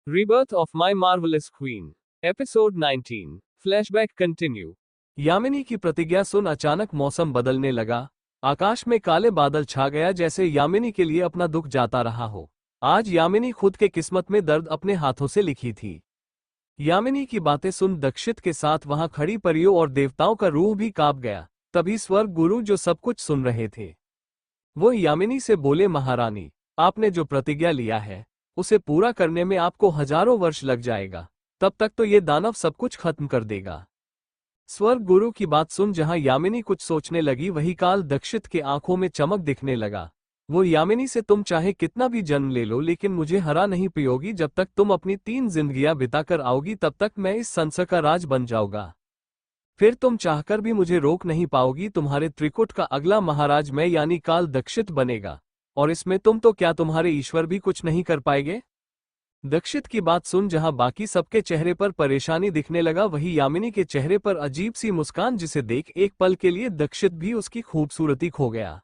Rebirth of My Marvelous Queen. Episode 19. Flashback continue. Yamini की प्रतिज्ञा सुन अचानक मौसम बदलने लगा। आकाश में काले बादल छा गया, जैसे यामिनी के लिए अपना दुख जाता रहा हो। आज यामिनी खुद के किस्मत में दर्द अपने हाथों से लिखी थी। यामिनी की बातें सुन दक्षित के साथ वहां खड़ी परियों और देवताओं का रूह भी कांप गया। तभी स्वर्ग गुरु, जो सब कुछ सुन रहे थे, वो यामिनी से बोले, महारानी, आपने जो प्रतिज्ञा लिया है उसे पूरा करने में आपको हजारों वर्ष लग जाएगा। तब तक तो ये दानव सब कुछ खत्म कर देगा। स्वर्ग गुरु की बात सुन जहां यामिनी कुछ सोचने लगी, वही काल दक्षित के आंखों में चमक दिखने लगा। वो यामिनी से, तुम चाहे कितना भी जन्म ले लो लेकिन मुझे हरा नहीं पाओगी। जब तक तुम अपनी 3 जिंदगियां बिताकर आओगी तब तक मैं इस संसार का राज बन जाऊंगा। फिर तुम चाहकर भी मुझे रोक नहीं पाओगी। तुम्हारे त्रिकुट का अगला महाराज मैं यानी काल दक्षित बनेगा, और इसमें तुम तो क्या, तुम्हारे ईश्वर भी कुछ नहीं कर पाएंगे। दक्षित की बात सुन जहां बाकी सबके चेहरे पर परेशानी दिखने लगा, वही यामिनी के चेहरे पर अजीब सी मुस्कान, जिसे देख एक पल के लिए दक्षित भी उसकी खूबसूरती खो गया।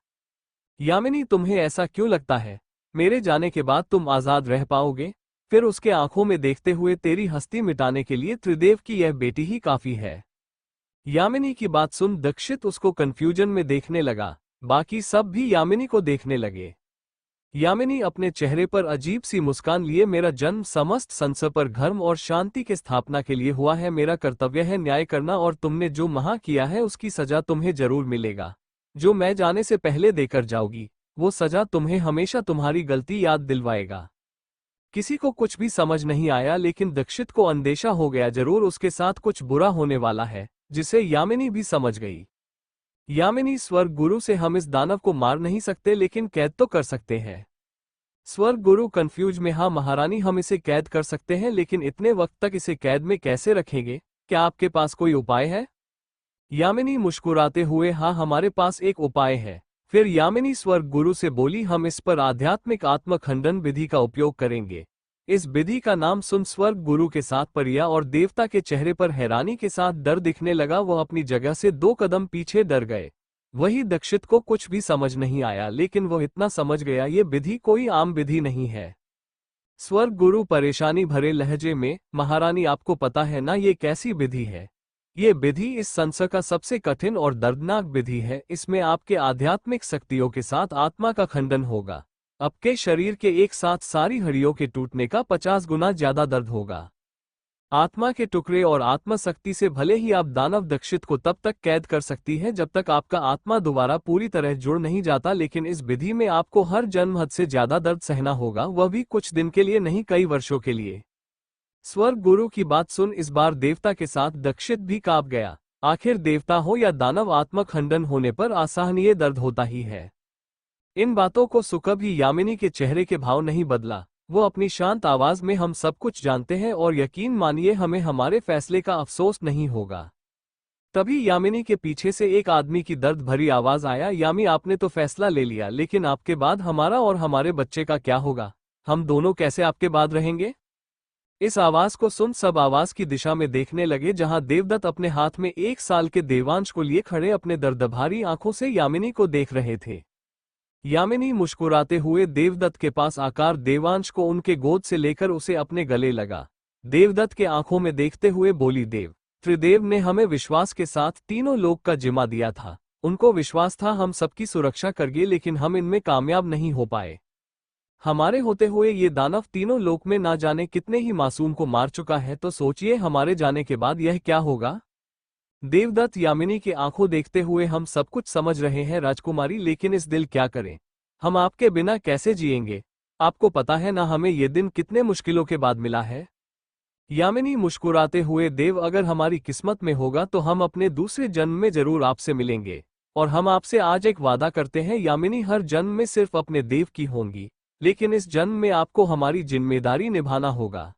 यामिनी, तुम्हें ऐसा क्यों लगता है मेरे जाने के बाद तुम आजाद रह पाओगे? फिर उसके आंखों में देखते हुए, तेरी हस्ती मिटाने के लिए त्रिदेव की यह बेटी ही काफी है। यामिनी की बात सुन दक्षित उसको कंफ्यूजन में देखने लगा। बाकी सब भी यामिनी को देखने लगे। यामिनी अपने चेहरे पर अजीब सी मुस्कान लिए, मेरा जन्म समस्त संसार पर धर्म और शांति के स्थापना के लिए हुआ है। मेरा कर्तव्य है न्याय करना, और तुमने जो महा किया है उसकी सजा तुम्हें जरूर मिलेगा। जो मैं जाने से पहले देकर जाओगी वो सजा तुम्हें हमेशा तुम्हारी गलती याद दिलवाएगा। किसी को कुछ भी समझ नहीं आया, लेकिन दक्षित को अंदेशा हो गया, जरूर उसके साथ कुछ बुरा होने वाला है, जिसे यामिनी भी समझ गई। यामिनी, स्वर्ग गुरु से हम इस दानव को मार नहीं सकते, लेकिन कैद तो कर सकते हैं। स्वर्ग गुरु कंफ्यूज में, हाँ महारानी, हम इसे कैद कर सकते हैं, लेकिन इतने वक्त तक इसे कैद में कैसे रखेंगे? क्या आपके पास कोई उपाय है? यामिनी मुस्कुराते हुए, हाँ हमारे पास एक उपाय है। फिर यामिनी स्वर्ग गुरु से बोली, हम इस पर आध्यात्मिक आत्मखंडन विधि का उपयोग करेंगे। इस विधि का नाम सुन स्वर्ग गुरु के साथ परिया और देवता के चेहरे पर हैरानी के साथ डर दिखने लगा। वह अपनी जगह से 2 कदम पीछे डर गए। वही दक्षित को कुछ भी समझ नहीं आया, लेकिन वह इतना समझ गया, ये विधि कोई आम विधि नहीं है। स्वर्ग गुरु परेशानी भरे लहजे में, महारानी आपको पता है ना ये कैसी विधि है? ये विधि इस संसार का सबसे कठिन और दर्दनाक विधि है। इसमें आपके आध्यात्मिक शक्तियों के साथ आत्मा का खंडन होगा। आपके शरीर के एक साथ सारी हड्डियों के टूटने का 50 गुना ज्यादा दर्द होगा। आत्मा के टुकड़े और आत्मा शक्ति से भले ही आप दानव दक्षित को तब तक कैद कर सकती है जब तक आपका आत्मा दोबारा पूरी तरह जुड़ नहीं जाता, लेकिन इस विधि में आपको हर जन्म हद से ज्यादा दर्द सहना होगा, वह भी कुछ दिन के लिए नहीं, कई वर्षों के लिए। स्वर्ग गुरु की बात सुन इस बार देवता के साथ दक्षित भी कांप गया। आखिर देवता हो या दानव, आत्मा खंडन होने पर असहनीय दर्द होता ही है। इन बातों को सुनकर भी यामिनी के चेहरे के भाव नहीं बदला। वो अपनी शांत आवाज में, हम सब कुछ जानते हैं और यकीन मानिए हमें हमारे फैसले का अफसोस नहीं होगा। तभी यामिनी के पीछे से एक आदमी की दर्द भरी आवाज आया, यामी आपने तो फैसला ले लिया, लेकिन आपके बाद हमारा और हमारे बच्चे का क्या होगा? हम दोनों कैसे आपके बाद रहेंगे? इस आवाज को सुन सब आवाज की दिशा में देखने लगे, जहां देवदत्त अपने हाथ में 1 साल के देवांश को लिए खड़े अपने दर्दभरी आंखों से यामिनी को देख रहे थे। यामिनी मुस्कुराते हुए देवदत्त के पास आकर देवांश को उनके गोद से लेकर उसे अपने गले लगा। देवदत्त के आंखों में देखते हुए बोली, देव, त्रिदेव ने हमें विश्वास के साथ तीनों लोक का जिम्मा दिया था। उनको विश्वास था हम सबकी सुरक्षा करेंगे, लेकिन हम इनमें कामयाब नहीं हो पाए। हमारे होते हुए ये दानव तीनों लोक में ना जाने कितने ही मासूम को मार चुका है, तो सोचिए हमारे जाने के बाद यह क्या होगा। देवदत्त यामिनी की आंखों देखते हुए, हम सब कुछ समझ रहे हैं राजकुमारी, लेकिन इस दिल क्या करें? हम आपके बिना कैसे जिएंगे? आपको पता है ना हमें ये दिन कितने मुश्किलों के बाद मिला है। यामिनी मुस्कुराते हुए, देव, अगर हमारी किस्मत में होगा तो हम अपने दूसरे जन्म में जरूर आपसे मिलेंगे, और हम आपसे आज एक वादा करते हैं यामिनी, हर जन्म में सिर्फ अपने देव की होंगी, लेकिन इस जन्म में आपको हमारी जिम्मेदारी निभाना होगा।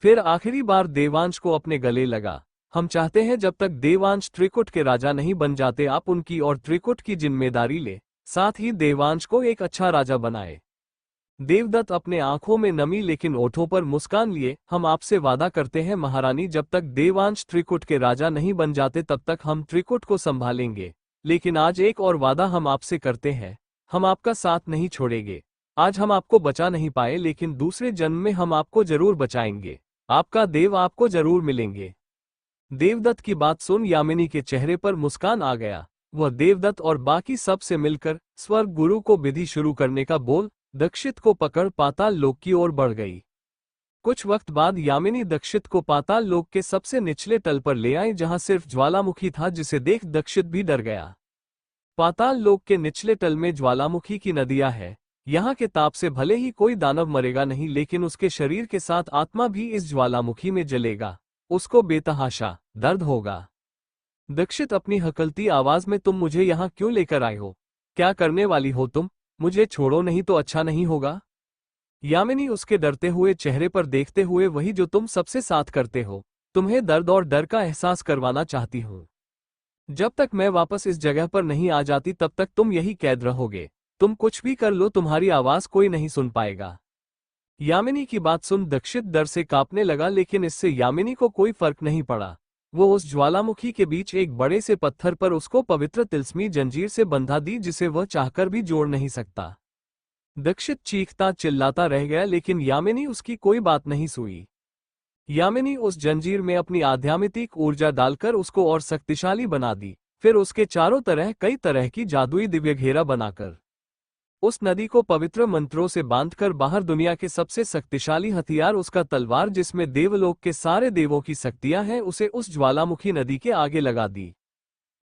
फिर आखिरी बार देवांश को अपने गले लगा। हम चाहते हैं जब तक देवांश त्रिकुट के राजा नहीं बन जाते आप उनकी और त्रिकुट की जिम्मेदारी ले, साथ ही देवांश को एक अच्छा राजा बनाए। देवदत्त अपने आंखों में नमी लेकिन ओठों पर मुस्कान लिए, हम आपसे वादा करते हैं महारानी, जब तक देवांश त्रिकुट के राजा नहीं बन जाते तब तक हम त्रिकुट को संभालेंगे, लेकिन आज एक और वादा हम आपसे करते हैं, हम आपका साथ नहीं छोड़ेंगे। आज हम आपको बचा नहीं पाए, लेकिन दूसरे जन्म में हम आपको जरूर बचाएंगे। आपका देव आपको जरूर मिलेंगे। देवदत्त की बात सुन यामिनी के चेहरे पर मुस्कान आ गया। वह देवदत्त और बाकी सब से मिलकर स्वर्ग गुरु को विधि शुरू करने का बोल दक्षित को पकड़ पाताल लोक की ओर बढ़ गई। कुछ वक्त बाद यामिनी दक्षित को पाताल लोक के सबसे निचले तल पर ले आई, जहां सिर्फ ज्वालामुखी था, जिसे देख दक्षित भी डर गया। पाताल लोक के निचले तल में ज्वालामुखी की नदियां है। यहाँ के ताप से भले ही कोई दानव मरेगा नहीं, लेकिन उसके शरीर के साथ आत्मा भी इस ज्वालामुखी में जलेगा। उसको बेतहाशा दर्द होगा। दक्षित अपनी हकलती आवाज में, तुम मुझे यहाँ क्यों लेकर आए हो? क्या करने वाली हो तुम? मुझे छोड़ो, नहीं तो अच्छा नहीं होगा। यामिनी उसके डरते हुए चेहरे पर देखते हुए, वही जो तुम सबसे साथ करते हो। तुम्हें दर्द और डर का एहसास करवाना चाहती हूँ। जब तक मैं वापस इस जगह पर नहीं आ जाती तब तक तुम यही कैद रहोगे। तुम कुछ भी कर लो, तुम्हारी आवाज कोई नहीं सुन पाएगा। यामिनी की बात सुन दक्षित डर से कांपने लगा, लेकिन इससे यामिनी को कोई फर्क नहीं पड़ा। वो उस ज्वालामुखी के बीच एक बड़े से पत्थर पर उसको पवित्र तिलस्मी जंजीर से बंधा दी, जिसे वह चाहकर भी जोड़ नहीं सकता। दक्षित चीखता चिल्लाता रह गया, लेकिन यामिनी उसकी कोई बात नहीं सुनी। यामिनी उस जंजीर में अपनी आध्यात्मिक ऊर्जा डालकर उसको और शक्तिशाली बना दी। फिर उसके चारों तरह कई तरह की जादुई दिव्य घेरा बनाकर उस नदी को पवित्र मंत्रों से बांधकर बाहर दुनिया के सबसे शक्तिशाली हथियार, उसका तलवार जिसमें देवलोक के सारे देवों की शक्तियां हैं, उसे उस ज्वालामुखी नदी के आगे लगा दी।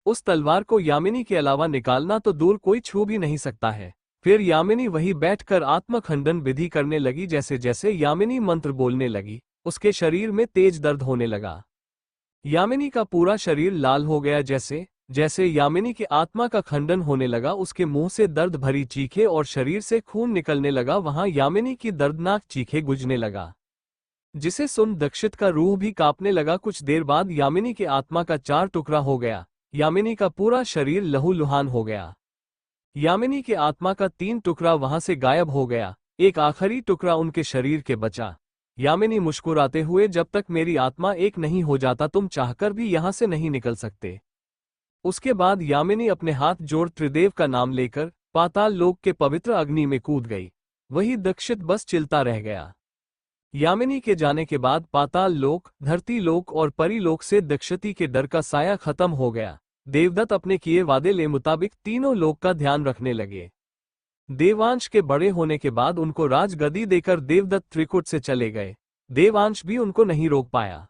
उस तलवार को यामिनी के अलावा निकालना तो दूर कोई छू भी नहीं सकता है। फिर यामिनी वहीं बैठकर आत्मखंडन विधि करने लगी। जैसे जैसे यामिनी मंत्र बोलने लगी, उसके शरीर में तेज दर्द होने लगा। यामिनी का पूरा शरीर लाल हो गया। जैसे जैसे यामिनी के आत्मा का खंडन होने लगा, उसके मुंह से दर्द भरी चीखें और शरीर से खून निकलने लगा। वहां यामिनी की दर्दनाक चीखें गूंजने लगा, जिसे सुन दक्षित का रूह भी कांपने लगा। कुछ देर बाद यामिनी के आत्मा का 4 टुकड़ा हो गया। यामिनी का पूरा शरीर लहूलुहान हो गया। यामिनी के आत्मा का 3 टुकड़ा वहां से गायब हो गया। एक आखिरी टुकड़ा उनके शरीर के बचा। यामिनी मुस्कुराते हुए, जब तक मेरी आत्मा एक नहीं हो जाता तुम चाहकर भी यहां से नहीं निकल सकते। उसके बाद यामिनी अपने हाथ जोड़ त्रिदेव का नाम लेकर पाताल लोक के पवित्र अग्नि में कूद गई। वही दक्षित बस चिल्ता रह गया। यामिनी के जाने के बाद पाताल लोक, धरती लोक और परी लोक से दक्षिती के डर का साया खत्म हो गया। देवदत्त अपने किए वादे ले मुताबिक तीनों लोक का ध्यान रखने लगे। देवांश के बड़े होने के बाद उनको राजगद्दी देकर देवदत्त त्रिकुट से चले गए। देवांश भी उनको नहीं रोक पाया।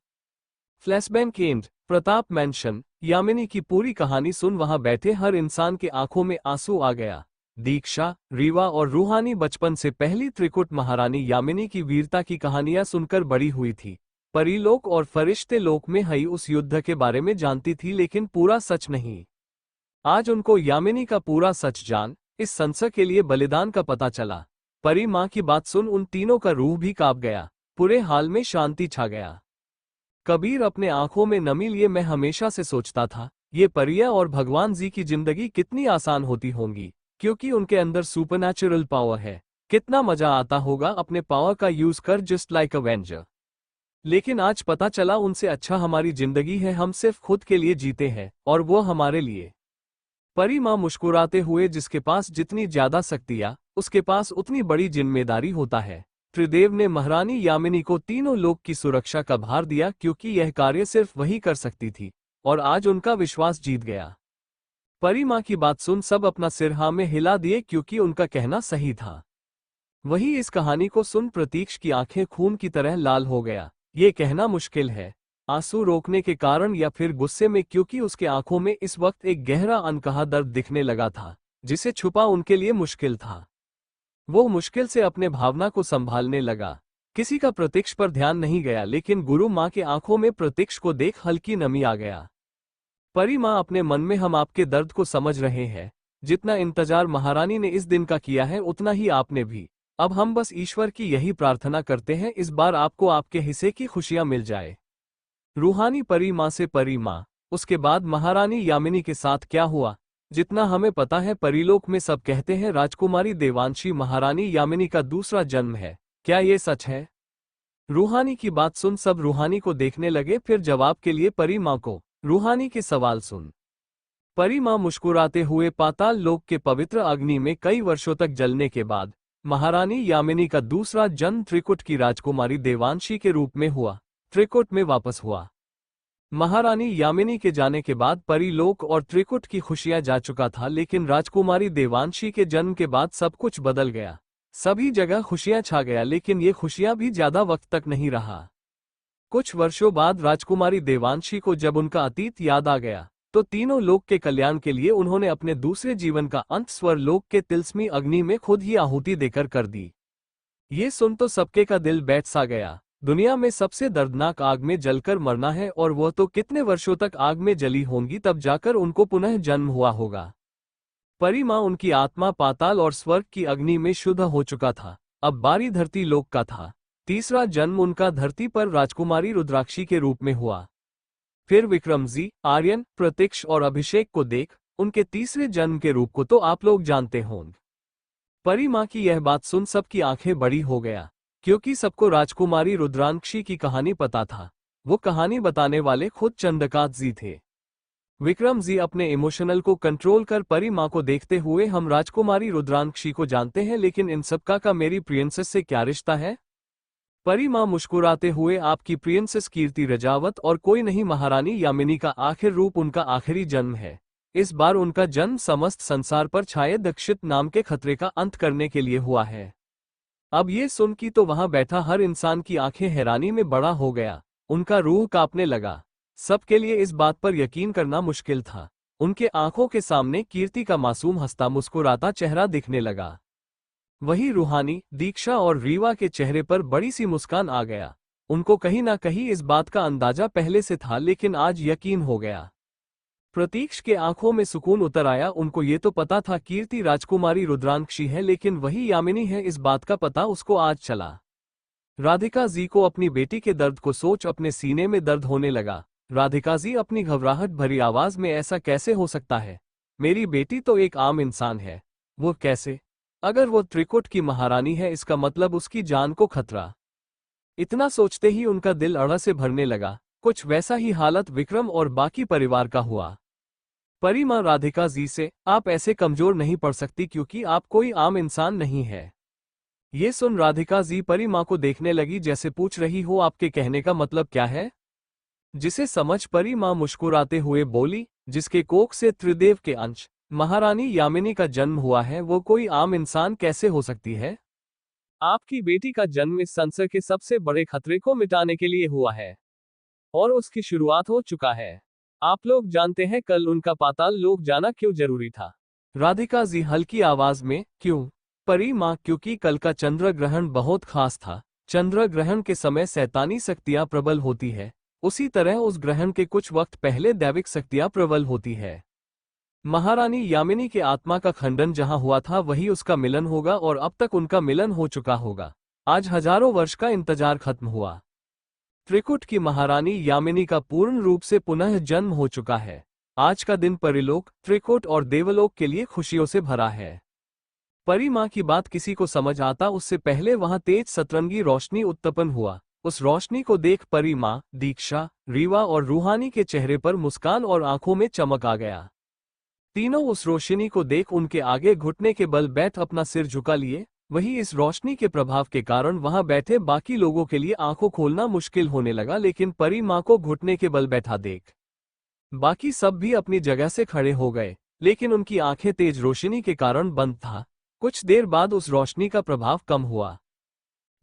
Flashback and Pratap mention. Yamini की पूरी कहानी सुन वहां बैठे हर इंसान के आंखों में आंसू आ गया। दीक्षा, रीवा और रूहानी बचपन से पहली त्रिकुट महारानी यामिनी की वीरता की कहानियां सुनकर बड़ी हुई थी। परीलोक और फरिश्ते लोक में हई उस युद्ध के बारे में जानती थी, लेकिन पूरा सच नहीं। आज उनको यामिनी का पूरा सच जान इस संशय के लिए बलिदान का पता चला। परी माँ की बात सुन उन तीनों का रूह भी कांप गया। पूरे हाल में शांति छा गया। कबीर अपने आंखों में नमी लिए, मैं हमेशा से सोचता था ये परियां और भगवान जी की जिंदगी कितनी आसान होती होंगी, क्योंकि उनके अंदर सुपरनैचुरल पावर है। कितना मजा आता होगा अपने पावर का यूज कर, जस्ट लाइक अ वेंजर। लेकिन आज पता चला उनसे अच्छा हमारी जिंदगी है। हम सिर्फ खुद के लिए जीते हैं और वो हमारे लिए। परी माँ मुस्कुराते हुए, जिसके पास जितनी ज्यादा शक्तियां उसके पास उतनी बड़ी जिम्मेदारी होता है। त्रिदेव ने महारानी यामिनी को तीनों लोक की सुरक्षा का भार दिया, क्योंकि यह कार्य सिर्फ वही कर सकती थी, और आज उनका विश्वास जीत गया। परी माँ की बात सुन सब अपना सिर हाँ में हिला दिए, क्योंकि उनका कहना सही था। वही इस कहानी को सुन प्रतीक्ष की आंखें खून की तरह लाल हो गया। ये कहना मुश्किल है, आंसू रोकने के कारण या फिर गुस्से में, क्योंकि उसके आंखों में इस वक्त एक गहरा अनकहा दर्द दिखने लगा था, जिसे छुपा उनके लिए मुश्किल था। वो मुश्किल से अपने भावना को संभालने लगा। किसी का प्रतीक्ष पर ध्यान नहीं गया, लेकिन गुरु माँ के आंखों में प्रतीक्ष को देख हल्की नमी आ गया। परी माँ अपने मन में, हम आपके दर्द को समझ रहे हैं। जितना इंतजार महारानी ने इस दिन का किया है उतना ही आपने भी। अब हम बस ईश्वर की यही प्रार्थना करते हैं, इस बार आपको आपके हिस्से की खुशियां मिल जाए। रूहानी परी माँ से परी माँ। उसके बाद महारानी यामिनी के साथ क्या हुआ, जितना हमें पता है परीलोक में सब कहते हैं राजकुमारी देवांशी महारानी यामिनी का दूसरा जन्म है। क्या ये सच है? रूहानी की बात सुन सब रूहानी को देखने लगे। फिर जवाब के लिए परी माँ को रूहानी के सवाल सुन। परी माँ मुस्कुराते हुए, पाताल लोक के पवित्र अग्नि में कई वर्षों तक जलने के बाद महारानी यामिनी का दूसरा जन्म त्रिकुट की राजकुमारी देवांशी के रूप में हुआ। त्रिकुट में वापस हुआ। महारानी यामिनी के जाने के बाद परीलोक और त्रिकुट की खुशियां जा चुका था, लेकिन राजकुमारी देवांशी के जन्म के बाद सब कुछ बदल गया। सभी जगह खुशियां छा गया, लेकिन ये खुशियां भी ज्यादा वक्त तक नहीं रहा। कुछ वर्षों बाद राजकुमारी देवांशी को जब उनका अतीत याद आ गया, तो तीनों लोक के कल्याण के लिए उन्होंने अपने दूसरे जीवन का अंत स्वर्लोक के तिलस्मी अग्नि में खुद ही आहुति देकर कर दी। ये सुन तो सबके का दिल बैठ सा गया। दुनिया में सबसे दर्दनाक आग में जलकर मरना है, और वह तो कितने वर्षों तक आग में जली होंगी, तब जाकर उनको पुनः जन्म हुआ होगा। परी मां उनकी आत्मा पाताल और स्वर्ग की अग्नि में शुद्ध हो चुका था। अब बारी धरती लोक का था। तीसरा जन्म उनका धरती पर राजकुमारी रुद्राक्षी के रूप में हुआ। फिर विक्रमजी, आर्यन, प्रतीक्ष और अभिषेक को देख उनके तीसरे जन्म के रूप को तो आप लोग जानते होंगे। परी मां की यह बात सुन सबकी आंखें बड़ी हो गया, क्योंकि सबको राजकुमारी रुद्राक्षी की कहानी पता था। वो कहानी बताने वाले खुद चंद्रकांत जी थे। विक्रम जी अपने इमोशनल को कंट्रोल कर परी मां को देखते हुए, हम राजकुमारी रुद्राक्षी को जानते हैं, लेकिन इन सबका का मेरी प्रिंसेस से क्या रिश्ता है? परी मां मुस्कुराते हुए, आपकी प्रिंसेस कीर्ति रजावत और कोई नहीं, महारानी यामिनी का आखिर रूप उनका आखिरी जन्म है। इस बार उनका जन्म समस्त संसार पर छाए दक्षित नाम के खतरे का अंत करने के लिए हुआ है। अब ये सुन की तो वहां बैठा हर इंसान की आंखें हैरानी में बड़ा हो गया। उनका रूह कांपने लगा। सबके लिए इस बात पर यकीन करना मुश्किल था। उनके आंखों के सामने कीर्ति का मासूम हंसता मुस्कुराता चेहरा दिखने लगा। वही रूहानी, दीक्षा और रीवा के चेहरे पर बड़ी सी मुस्कान आ गया। उनको कहीं ना कहीं इस बात का अंदाजा पहले से था, लेकिन आज यकीन हो गया। प्रतीक्ष के आंखों में सुकून उतर आया। उनको ये तो पता था कीर्ति राजकुमारी रुद्राक्षी है, लेकिन वही यामिनी है, इस बात का पता उसको आज चला। राधिका जी को अपनी बेटी के दर्द को सोच अपने सीने में दर्द होने लगा। राधिका जी अपनी घबराहट भरी आवाज में, ऐसा कैसे हो सकता है? मेरी बेटी तो एक आम इंसान है। वो कैसे? अगर वो त्रिकुट की महारानी है, इसका मतलब उसकी जान को खतरा। इतना सोचते ही उनका दिल अड़ा से भरने लगा। कुछ वैसा ही हालत विक्रम और बाकी परिवार का हुआ। परी मां राधिका जी से, आप ऐसे कमजोर नहीं पड़ सकती, क्योंकि आप कोई आम इंसान नहीं है। ये सुन राधिका जी परी मां को देखने लगी, जैसे पूछ रही हो, आपके कहने का मतलब क्या है? जिसे समझ परी मां मुस्कुराते हुए बोली, जिसके कोख से त्रिदेव के अंश महारानी यामिनी का जन्म हुआ है, वो कोई आम इंसान कैसे हो सकती है? आपकी बेटी का जन्म इस संसार के सबसे बड़े खतरे को मिटाने के लिए हुआ है, और उसकी शुरुआत हो चुका है। आप लोग जानते हैं कल उनका पाताल लोक जाना क्यों जरूरी था? राधिका जी हल्की आवाज में, क्यों? परी मां, क्योंकि कल का चंद्र ग्रहण बहुत खास था। चंद्र ग्रहण के समय शैतानी शक्तियां प्रबल होती है, उसी तरह उस ग्रहण के कुछ वक्त पहले दैविक शक्तियां प्रबल होती है। महारानी यामिनी के आत्मा का खंडन जहां हुआ था, वही उसका मिलन होगा, और अब तक उनका मिलन हो चुका होगा। आज हजारों वर्ष का इंतजार खत्म हुआ। त्रिकुट की महारानी यामिनी का पूर्ण रूप से पुनः जन्म हो चुका है। आज का दिन परिलोक, त्रिकुट और देवलोक के लिए खुशियों से भरा है। परी मां की बात किसी को समझ आता उससे पहले वहां तेज सतरंगी रोशनी उत्पन्न हुआ। उस रोशनी को देख परी मां, दीक्षा, रीवा और रूहानी के चेहरे पर मुस्कान और आंखों में चमक आ गया। तीनों उस रोशनी को देख उनके आगे घुटने के बल बैठ अपना सिर झुका लिए। वही इस रोशनी के प्रभाव के कारण वहां बैठे बाकी लोगों के लिए आंखों खोलना मुश्किल होने लगा, लेकिन परी मां को घुटने के बल बैठा देख बाकी सब भी अपनी जगह से खड़े हो गए, लेकिन उनकी आंखें तेज रोशनी के कारण बंद था। कुछ देर बाद उस रोशनी का प्रभाव कम हुआ,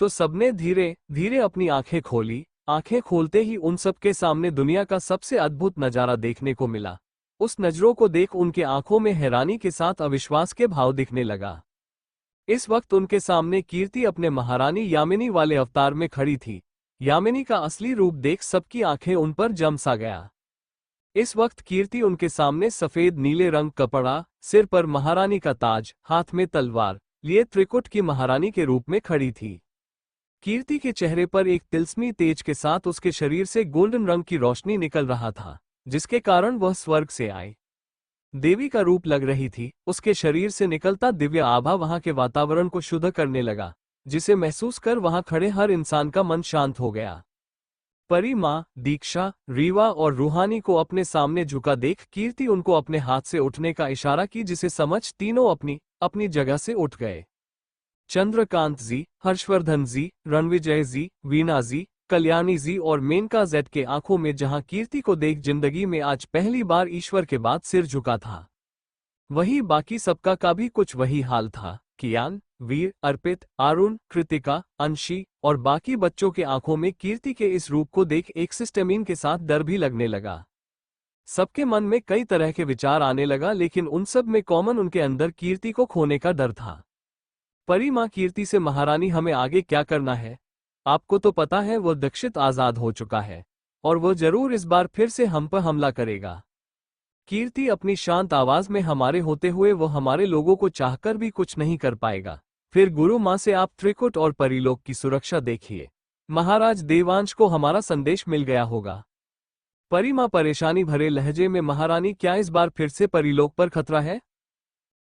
तो सबने धीरे धीरे अपनी आंखें खोली। आंखें खोलते ही उन सबके सामने दुनिया का सबसे अद्भुत नजारा देखने को मिला। उस नजरों को देख उनके आंखों में हैरानी के साथ अविश्वास के भाव दिखने लगा। इस वक्त उनके सामने कीर्ति अपने महारानी यामिनी वाले अवतार में खड़ी थी। यामिनी का असली रूप देख सबकी आंखें उन पर जम सा गया। इस वक्त कीर्ति उनके सामने सफेद नीले रंग कपड़ा, सिर पर महारानी का ताज, हाथ में तलवार लिए त्रिकुट की महारानी के रूप में खड़ी थी। कीर्ति के चेहरे पर एक तिलस्मी तेज के साथ उसके शरीर से गोल्डन रंग की रोशनी निकल रहा था, जिसके कारण वह स्वर्ग से आई देवी का रूप लग रही थी। उसके शरीर से निकलता दिव्य आभा वहां के वातावरण को शुद्ध करने लगा, जिसे महसूस कर वहां खड़े हर इंसान का मन शांत हो गया। परी मां, दीक्षा, रीवा और रूहानी को अपने सामने झुका देख कीर्ति उनको अपने हाथ से उठने का इशारा की, जिसे समझ तीनों अपनी अपनी जगह से उठ गए। चंद्रकांत जी, हर्षवर्धन जी, रणविजय जी, वीणा जी, कल्याणी जी और मेनका जेड के आंखों में जहां कीर्ति को देख जिंदगी में आज पहली बार ईश्वर के बाद सिर झुका था, वहीं बाकी सबका का भी कुछ वही हाल था। कियान, वीर, अर्पित, आरुण, कृतिका, अंशी और बाकी बच्चों के आंखों में कीर्ति के इस रूप को देख एक सिस्टमीन के साथ डर भी लगने लगा। सबके मन में कई तरह के विचार आने लगा, लेकिन उन सब में कॉमन उनके अंदर कीर्ति को खोने का डर था। परी मां कीर्ति से, महारानी हमें आगे क्या करना है? आपको तो पता है वो दीक्षित आजाद हो चुका है और वो जरूर इस बार फिर से हम पर हमला करेगा। कीर्ति अपनी शांत आवाज में, हमारे होते हुए वो हमारे लोगों को चाहकर भी कुछ नहीं कर पाएगा। फिर गुरु मां से आप त्रिकुट और परिलोक की सुरक्षा देखिए। महाराज देवांश को हमारा संदेश मिल गया होगा। परी मां परेशानी भरे लहजे में, महारानी क्या इस बार फिर से परिलोक पर खतरा है?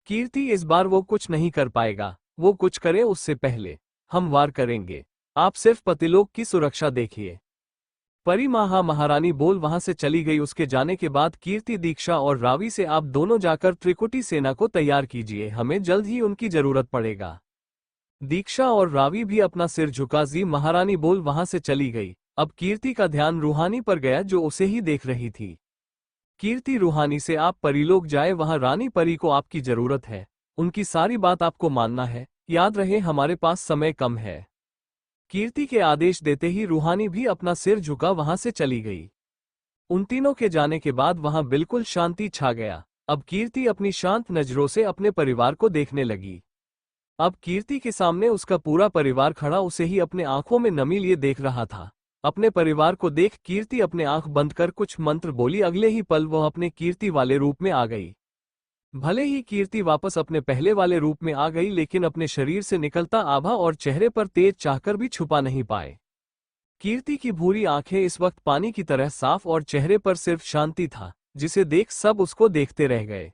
कीर्ति, इस बार वो कुछ नहीं कर पाएगा। वो कुछ करे उससे पहले हम वार करेंगे। आप सिर्फ पतिलोक की सुरक्षा देखिए। परी मां, हाँ महारानी बोल वहां से चली गई। उसके जाने के बाद कीर्ति, दीक्षा और रावी से आप दोनों जाकर त्रिकुटी सेना को तैयार कीजिए, हमें जल्द ही उनकी जरूरत पड़ेगा। दीक्षा और रावी भी अपना सिर झुका। जी महारानी बोल वहां से चली गई। अब कीर्ति का ध्यान रूहानी पर गया जो उसे ही देख रही थी। कीर्ति, रूहानी से आप परिलोक जाए, वहां रानी परी को आपकी जरूरत है। उनकी सारी बात आपको मानना है। याद रहे हमारे पास समय कम है। कीर्ति के आदेश देते ही रूहानी भी अपना सिर झुका वहां से चली गई। उन तीनों के जाने के बाद वहां बिल्कुल शांति छा गया। अब कीर्ति अपनी शांत नजरों से अपने परिवार को देखने लगी। अब कीर्ति के सामने उसका पूरा परिवार खड़ा उसे ही अपने आंखों में नमी लिए देख रहा था। अपने परिवार को देख कीर्ति अपने आंख बंद कर कुछ मंत्र बोली। अगले ही पल वह अपने कीर्ति वाले रूप में आ गई। भले ही कीर्ति वापस अपने पहले वाले रूप में आ गई, लेकिन अपने शरीर से निकलता आभा और चेहरे पर तेज चाहकर भी छुपा नहीं पाए। कीर्ति की भूरी आंखें इस वक्त पानी की तरह साफ और चेहरे पर सिर्फ शांति था, जिसे देख सब उसको देखते रह गए।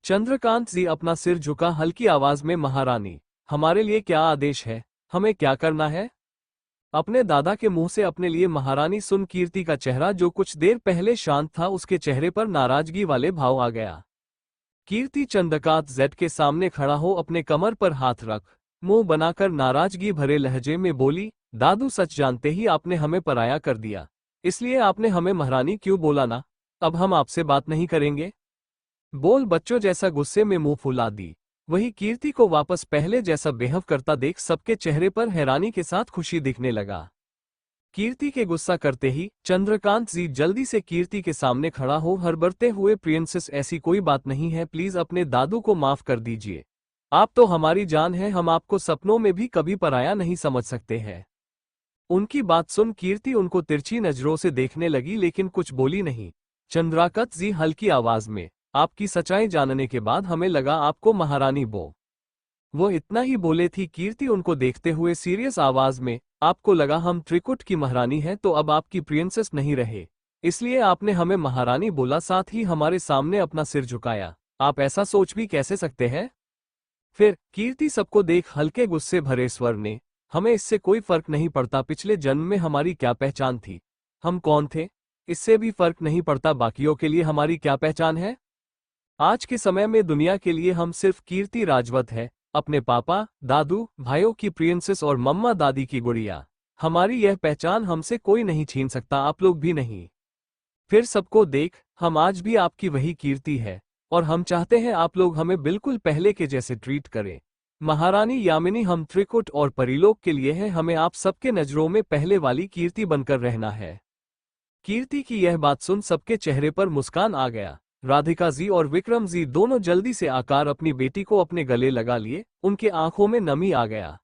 चंद्रकांत जी अपना सिर झुका हल्की आवाज में, महारानी हमारे लिए क्या आदेश है? हमें क्या करना है? अपने दादा के मुंह से अपने लिए महारानी सुन कीर्ति का चेहरा जो कुछ देर पहले शांत था, उसके चेहरे पर नाराजगी वाले भाव आ गया। कीर्ति चंद्रकांत जेड के सामने खड़ा हो अपने कमर पर हाथ रख मुंह बनाकर नाराजगी भरे लहजे में बोली, दादू सच जानते ही आपने हमें पराया कर दिया, इसलिए आपने हमें महारानी क्यों बोला ना? अब हम आपसे बात नहीं करेंगे। बोल बच्चों जैसा गुस्से में मुंह फुला दी। वही कीर्ति को वापस पहले जैसा बिहेव करता देख सबके चेहरे पर हैरानी के साथ खुशी दिखने लगा। कीर्ति के गुस्सा करते ही चंद्रकांत जी जल्दी से कीर्ति के सामने खड़ा हो हड़बड़ते हुए, प्रिंसेस ऐसी कोई बात नहीं है, प्लीज अपने दादू को माफ कर दीजिए। आप तो हमारी जान है, हम आपको सपनों में भी कभी पराया नहीं समझ सकते हैं। उनकी बात सुन कीर्ति उनको तिरछी नजरों से देखने लगी, लेकिन कुछ बोली नहीं। चंद्रकांत जी हल्की आवाज में, आपकी सच्चाई जानने के बाद हमें लगा आपको महारानी वो इतना ही बोले थी। कीर्ति उनको देखते हुए सीरियस आवाज में, आपको लगा हम त्रिकुट की महारानी है तो अब आपकी प्रिंसेस नहीं रहे, इसलिए आपने हमें महारानी बोला, साथ ही हमारे सामने अपना सिर झुकाया। आप ऐसा सोच भी कैसे सकते हैं? फिर कीर्ति सबको देख हल्के गुस्से भरे स्वर ने, हमें इससे कोई फर्क नहीं पड़ता पिछले जन्म में हमारी क्या पहचान थी, हम कौन थे, इससे भी फर्क नहीं पड़ता बाकियों के लिए हमारी क्या पहचान है। आज के समय में दुनिया के लिए हम सिर्फ कीर्ति राजवत है, अपने पापा दादू भाइयों की प्रिंसेस और मम्मा दादी की गुड़िया। हमारी यह पहचान हमसे कोई नहीं छीन सकता, आप लोग भी नहीं। फिर सबको देख, हम आज भी आपकी वही कीर्ति है और हम चाहते हैं आप लोग हमें बिल्कुल पहले के जैसे ट्रीट करें। महारानी यामिनी, हम त्रिकुट और परिलोक के लिए हैं, हमें आप सबके नजरों में पहले वाली कीर्ति बनकर रहना है। कीर्ति की यह बात सुन सबके चेहरे पर मुस्कान आ गया। राधिका जी और विक्रम जी दोनों जल्दी से आकर अपनी बेटी को अपने गले लगा लिए, उनके आंखों में नमी आ गया।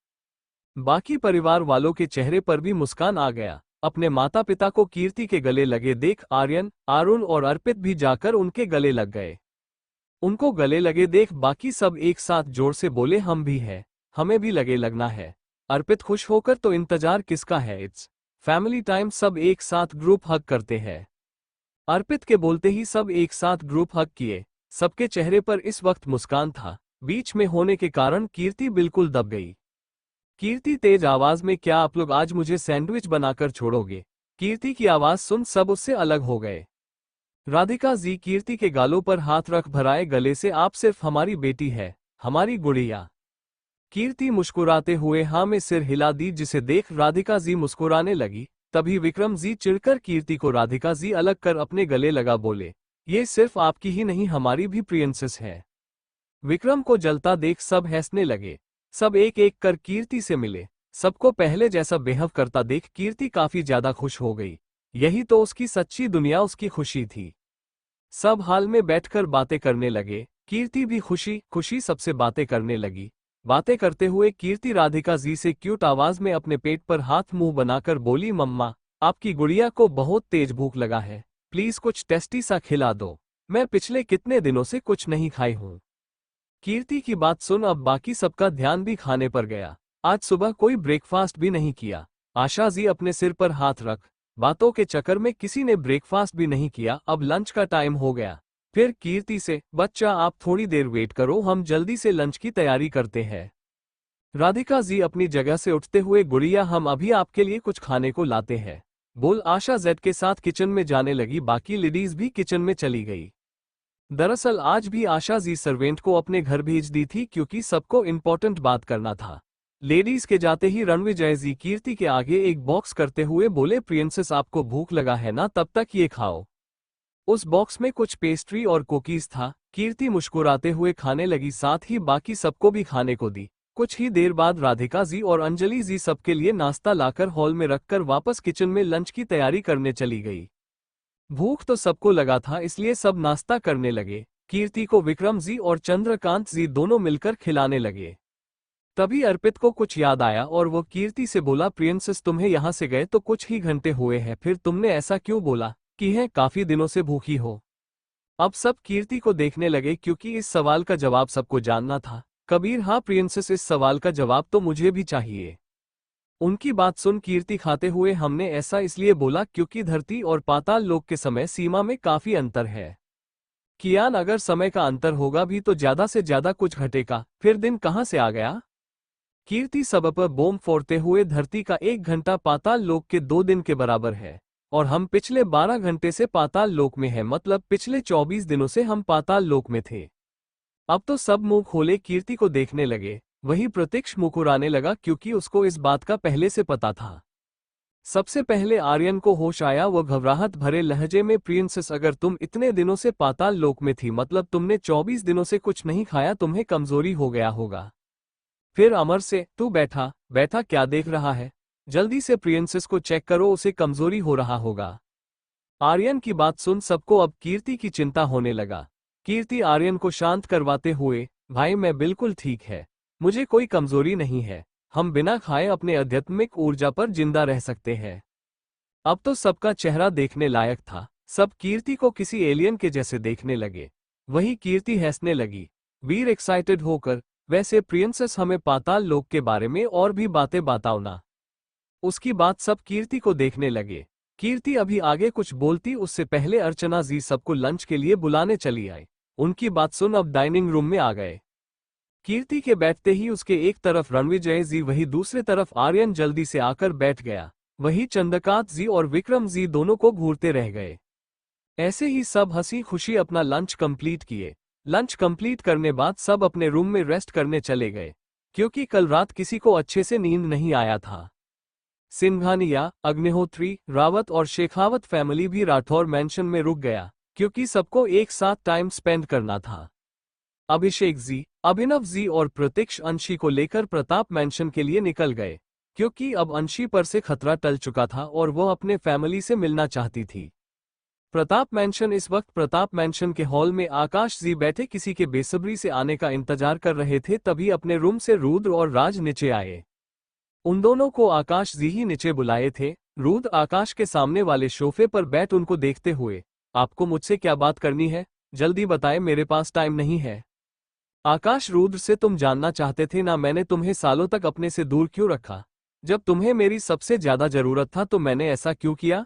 बाकी परिवार वालों के चेहरे पर भी मुस्कान आ गया। अपने माता पिता को कीर्ति के गले लगे देख आर्यन, आरुण और अर्पित भी जाकर उनके गले लग गए। उनको गले लगे देख बाकी सब एक साथ जोर से बोले, हम भी है, हमें भी लगे लगना है। अर्पित खुश होकर, तो इंतजार किसका है, इट्स फैमिली टाइम। सब एक साथ ग्रुप हग करते हैं। अर्पित के बोलते ही सब एक साथ ग्रुप हग किए। सबके चेहरे पर इस वक्त मुस्कान था। बीच में होने के कारण कीर्ति बिल्कुल दब गई। कीर्ति तेज आवाज में, क्या आप लोग आज मुझे सैंडविच बनाकर छोड़ोगे? कीर्ति की आवाज सुन सब उससे अलग हो गए। राधिका जी कीर्ति के गालों पर हाथ रख भराए गले से, आप सिर्फ हमारी बेटी है, हमारी गुड़िया। कीर्ति मुस्कुराते हुए हाँ में सिर हिला दी, जिसे देख राधिका जी मुस्कुराने लगी। तभी विक्रम जी चिढ़कर कीर्ति को राधिका जी अलग कर अपने गले लगा बोले, ये सिर्फ आपकी ही नहीं हमारी भी प्रिंसेस है। विक्रम को जलता देख सब हंसने लगे। सब एक एक कर कीर्ति से मिले। सबको पहले जैसा बिहेव करता देख कीर्ति काफी ज्यादा खुश हो गई। यही तो उसकी सच्ची दुनिया, उसकी खुशी थी। सब हाल में बैठकर बातें करने लगे। कीर्ति भी खुशी खुशी सबसे बातें करने लगी। बातें करते हुए कीर्ति राधिका जी से क्यूट आवाज में अपने पेट पर हाथ मुंह बनाकर बोली, मम्मा आपकी गुड़िया को बहुत तेज भूख लगा है, प्लीज कुछ टेस्टी सा खिला दो, मैं पिछले कितने दिनों से कुछ नहीं खाई हूँ। कीर्ति की बात सुन अब बाकी सबका ध्यान भी खाने पर गया। आज सुबह कोई ब्रेकफास्ट भी नहीं किया। आशा जी अपने सिर पर हाथ रख, बातों के चक्कर में किसी ने ब्रेकफास्ट भी नहीं किया। अब लंच का टाइम हो गया। फिर कीर्ति से, बच्चा आप थोड़ी देर वेट करो, हम जल्दी से लंच की तैयारी करते हैं। राधिका जी अपनी जगह से उठते हुए, गुड़िया हम अभी आपके लिए कुछ खाने को लाते हैं, बोल आशा जेड के साथ किचन में जाने लगी। बाकी लेडीज भी किचन में चली गई। दरअसल आज भी आशा जी सर्वेंट को अपने घर भेज दी थी, क्योंकि सबको इंपॉर्टेंट बात करना था। लेडीज के जाते ही रणविजय जी कीर्ति के आगे एक बॉक्स करते हुए बोले, प्रिंसेस आपको भूख लगा है ना, तब तक ये खाओ। उस बॉक्स में कुछ पेस्ट्री और कुकीज था। कीर्ति मुस्कुराते हुए खाने लगी, साथ ही बाकी सबको भी खाने को दी। कुछ ही देर बाद राधिका जी और अंजलि जी सबके लिए नाश्ता लाकर हॉल में रखकर वापस किचन में लंच की तैयारी करने चली गई। भूख तो सबको लगा था, इसलिए सब नाश्ता करने लगे। कीर्ति को विक्रम जी और चंद्रकांत जी दोनों मिलकर खिलाने लगे। तभी अर्पित को कुछ याद आया और वो कीर्ति से बोला, प्रिंसेस तुम्हें यहाँ से गए तो कुछ ही घंटे हुए हैं, फिर तुमने ऐसा क्यों बोला कि है काफी दिनों से भूखी हो। अब सब कीर्ति को देखने लगे, क्योंकि इस सवाल का जवाब सबको जानना था। कबीर, हाँ प्रिंसेस, इस सवाल का जवाब तो मुझे भी चाहिए। उनकी बात सुन कीर्ति खाते हुए, हमने ऐसा इसलिए बोला क्योंकि धरती और पाताल लोक के समय सीमा में काफी अंतर है। कियान, अगर समय का अंतर होगा भी तो ज्यादा से ज्यादा कुछ घटेगा, फिर दिन कहाँ से आ गया। कीर्ति सब पर बॉम्ब फोड़ते हुए, धरती का 1 घंटा पाताल लोक के 2 दिन के बराबर है, और हम पिछले 12 घंटे से पाताल लोक में हैं, मतलब पिछले 24 दिनों से हम पाताल लोक में थे। अब तो सब मुंह खोले कीर्ति को देखने लगे। वही प्रतीक्ष मुस्कुराने लगा, क्योंकि उसको इस बात का पहले से पता था। सबसे पहले आर्यन को होश आया। वो घबराहट भरे लहजे में, प्रिंसेस अगर तुम इतने दिनों से पाताल लोक में थी, मतलब तुमने 24 दिनों से कुछ नहीं खाया, तुम्हें कमजोरी हो गया होगा। फिर अमर से, तू बैठा बैठा क्या देख रहा है, जल्दी से प्रिंसेस को चेक करो, उसे कमजोरी हो रहा होगा। आर्यन की बात सुन सबको अब कीर्ति की चिंता होने लगा। कीर्ति आर्यन को शांत करवाते हुए, भाई मैं बिल्कुल ठीक है, मुझे कोई कमजोरी नहीं है, हम बिना खाए अपने आध्यात्मिक ऊर्जा पर जिंदा रह सकते हैं। अब तो सबका चेहरा देखने लायक था। सब कीर्ति को किसी एलियन के जैसे देखने लगे। वही कीर्ति हंसने लगी, वीर एक्साइटेड होकर, वैसे प्रिंसेस हमें पाताल लोक के बारे में और भी बातें बताओ ना। उसकी बात सब कीर्ति को देखने लगे। कीर्ति अभी आगे कुछ बोलती उससे पहले अर्चना जी सबको लंच के लिए बुलाने चली आई। उनकी बात सुन अब डाइनिंग रूम में आ गए। कीर्ति के बैठते ही उसके एक तरफ रणविजय जी, वही दूसरे तरफ आर्यन जल्दी से आकर बैठ गया। वही चंद्रकांत जी और विक्रम जी दोनों को घूरते रह गए। ऐसे ही सब हंसी खुशी अपना लंच कंप्लीट किए। लंच कंप्लीट करने बाद सब अपने रूम में रेस्ट करने चले गए, क्योंकि कल रात किसी को अच्छे से नींद नहीं आया था। सिंघानिया, अग्निहोत्री, रावत और शेखावत फैमिली भी राठौर मैंशन में रुक गया, क्योंकि सबको एक साथ टाइम स्पेंड करना था। अभिषेक जी, अभिनव जी और प्रतीक्ष अंशी को लेकर प्रताप मैंशन के लिए निकल गए, क्योंकि अब अंशी पर से खतरा टल चुका था और वो अपने फैमिली से मिलना चाहती थी। प्रताप मैंशन इस वक्त प्रताप मैंशन के हॉल में आकाश जी बैठे किसी के बेसब्री से आने का इंतजार कर रहे थे। तभी अपने रूम से रुद्र और राज नीचे आए। उन दोनों को आकाश जी ही नीचे बुलाए थे। रुद्र आकाश के सामने वाले सोफे पर बैठ उनको देखते हुए, आपको मुझसे क्या बात करनी है, जल्दी बताएं, मेरे पास टाइम नहीं है। आकाश, रुद्र से तुम जानना चाहते थे ना मैंने तुम्हें सालों तक अपने से दूर क्यों रखा। जब तुम्हें मेरी सबसे ज्यादा जरूरत था तो मैंने ऐसा क्यों किया।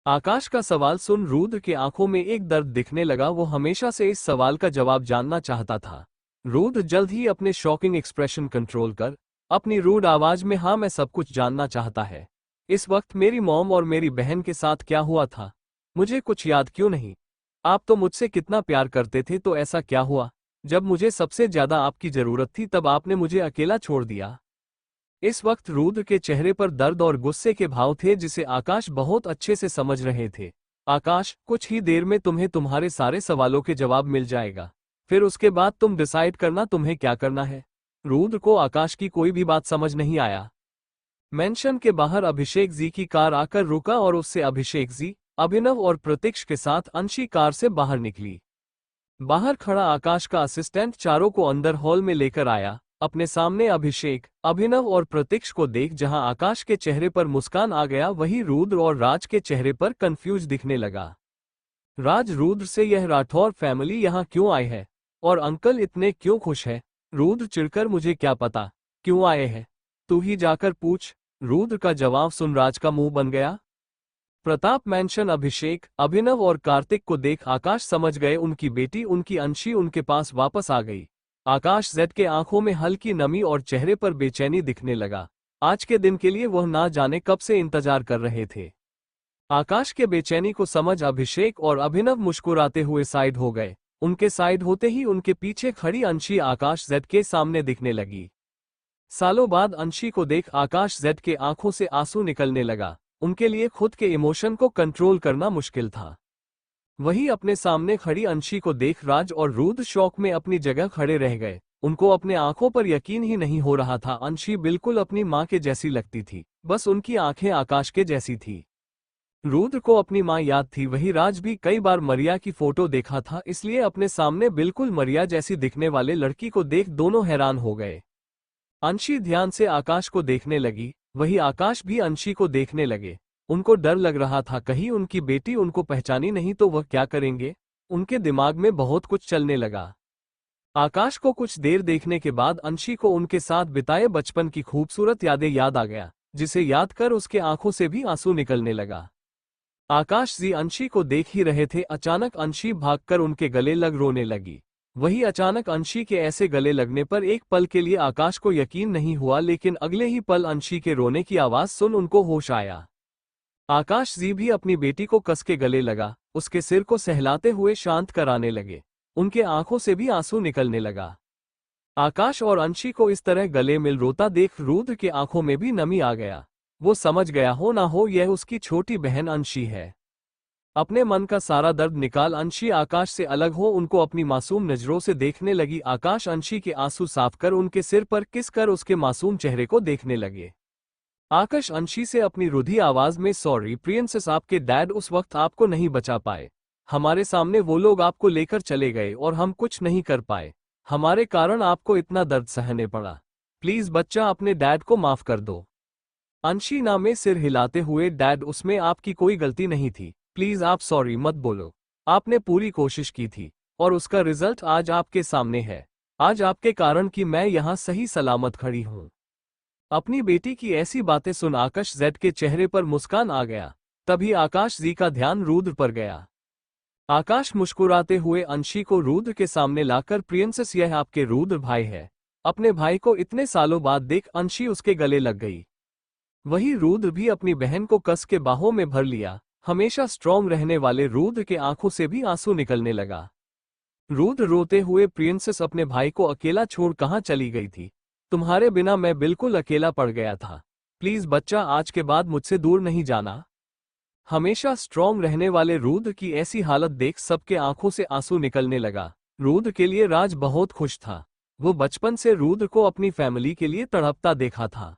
आकाश का सवाल सुन रुद्र के आंखों में एक दर्द दिखने लगा। वो हमेशा से इस सवाल का जवाब जानना चाहता था। रुद्र जल्द ही अपने शॉकिंग एक्सप्रेशन कंट्रोल कर अपनी रूड आवाज में, हाँ मैं सब कुछ जानना चाहता है। इस वक्त मेरी मॉम और मेरी बहन के साथ क्या हुआ था, मुझे कुछ याद क्यों नहीं। आप तो मुझसे कितना प्यार करते थे, तो ऐसा क्या हुआ जब मुझे सबसे ज्यादा आपकी जरूरत थी तब आपने मुझे अकेला छोड़ दिया। इस वक्त रुद्र के चेहरे पर दर्द और गुस्से के भाव थे जिसे आकाश बहुत अच्छे से समझ रहे थे। आकाश, कुछ ही देर में तुम्हें तुम्हारे सारे सवालों के जवाब मिल जाएगा, फिर उसके बाद तुम डिसाइड करना तुम्हें क्या करना है। रुद्र को आकाश की कोई भी बात समझ नहीं आया। मेंशन के बाहर अभिषेक जी की कार आकर रुका और उससे अभिषेक जी, अभिनव और प्रतीक्ष के साथ अंशी कार से बाहर निकली। बाहर खड़ा आकाश का असिस्टेंट चारों को अंदर हॉल में लेकर आया। अपने सामने अभिषेक, अभिनव और प्रतीक्ष को देख जहां आकाश के चेहरे पर मुस्कान आ गया वहीं रुद्र और राज के चेहरे पर कंफ्यूज दिखने लगा। राज, रुद्र से यह राठौर फैमिली यहाँ क्यों आई है और अंकल इतने क्यों खुश है? रुद्र चिढ़कर, मुझे क्या पता क्यों आए हैं, तू ही जाकर पूछ। रुद्र का जवाब सुन राज का मुंह बन गया। प्रताप मेंशन अभिषेक, अभिनव और कार्तिक को देख आकाश समझ गए उनकी बेटी उनकी अंशी उनके पास वापस आ गई। आकाश जेड के आंखों में हल्की नमी और चेहरे पर बेचैनी दिखने लगा। आज के दिन के लिए वह ना जाने कब से इंतजार कर रहे थे। आकाश के बेचैनी को समझ अभिषेक और अभिनव मुस्कुराते हुए साइड हो गए। उनके साइड होते ही उनके पीछे खड़ी अंशी आकाश जेड के सामने दिखने लगी। सालों बाद अंशी को देख आकाश जेड के आंखों से आंसू निकलने लगा। उनके लिए खुद के इमोशन को कंट्रोल करना मुश्किल था। वहीं अपने सामने खड़ी अंशी को देख राज और रुद्र शौक में अपनी जगह खड़े रह गए। उनको अपने आंखों पर यकीन ही नहीं हो रहा था। अंशी बिल्कुल अपनी मां के जैसी लगती थी, बस उनकी आंखें आकाश के जैसी थी। रुद्र को अपनी मां याद थी, वही राज भी कई बार मरिया की फोटो देखा था, इसलिए अपने सामने बिल्कुल मरिया जैसी दिखने वाले लड़की को देख दोनों हैरान हो गए। अंशी ध्यान से आकाश को देखने लगी, वही आकाश भी अंशी को देखने लगे। उनको डर लग रहा था कहीं उनकी बेटी उनको पहचानी नहीं तो वह क्या करेंगे। उनके दिमाग में बहुत कुछ चलने लगा। आकाश को कुछ देर देखने के बाद अंशी को उनके साथ बिताए बचपन की खूबसूरत यादें याद आ गया, जिसे याद कर उसके आंखों से भी आंसू निकलने लगा। आकाश जी अंशी को देख ही रहे थे, अचानक अंशी भागकर उनके गले लग रोने लगी। वही अचानक अंशी के ऐसे गले लगने पर एक पल के लिए आकाश को यकीन नहीं हुआ, लेकिन अगले ही पल अंशी के रोने की आवाज सुन उनको होश आया। आकाश जी भी अपनी बेटी को कस के गले लगा, उसके सिर को सहलाते हुए शांत कराने लगे। उनके आंखों से भी आंसू निकलने लगा। आकाश और अंशी को इस तरह गले मिल रोता देख रुद्र के आंखों में भी नमी आ गया। वो समझ गया हो ना हो यह उसकी छोटी बहन अंशी है। अपने मन का सारा दर्द निकाल अंशी आकाश से अलग हो उनको अपनी मासूम नजरों से देखने लगी। आकाश अंशी के आंसू साफ कर उनके सिर पर किस कर उसके मासूम चेहरे को देखने लगे। आकाश अंशी से अपनी रुधी आवाज में, सॉरी प्रिंसेस, आपके डैड उस वक्त आपको नहीं बचा पाए। हमारे सामने वो लोग आपको लेकर चले गए और हम कुछ नहीं कर पाए। हमारे कारण आपको इतना दर्द सहने पड़ा। प्लीज बच्चा, अपने डैड को माफ कर दो। अंशी ना में सिर हिलाते हुए, डैड उसमें आपकी कोई गलती नहीं थी, प्लीज आप सॉरी मत बोलो। आपने पूरी कोशिश की थी और उसका रिजल्ट आज आपके सामने है। आज आपके कारण कि मैं यहाँ सही सलामत खड़ी हूँ। अपनी बेटी की ऐसी बातें सुन आकाश जेड के चेहरे पर मुस्कान आ गया। तभी आकाश जी का ध्यान रुद्र पर गया। आकाश मुस्कुराते हुए अंशी को रुद्र के सामने लाकर, प्रिंसेस यह आपके रुद्र भाई है। अपने भाई को इतने सालों बाद देख अंशी उसके गले लग गई। वही रुद्र भी अपनी बहन को कस के बाहों में भर लिया। हमेशा स्ट्रॉन्ग रहने वाले रुद्र के आंखों से भी आंसू निकलने लगा। रुद्र रोते हुए, प्रिंसेस अपने भाई को अकेला छोड़ कहाँ चली गई थी? तुम्हारे बिना मैं बिल्कुल अकेला पड़ गया था। प्लीज बच्चा, आज के बाद मुझसे दूर नहीं जाना। हमेशा स्ट्रॉन्ग रहने वाले रुद्र की ऐसी हालत देख सबके आंखों से आंसू निकलने लगा। रुद्र के लिए राज बहुत खुश था। वो बचपन से रुद्र को अपनी फैमिली के लिए तड़पता देखा था।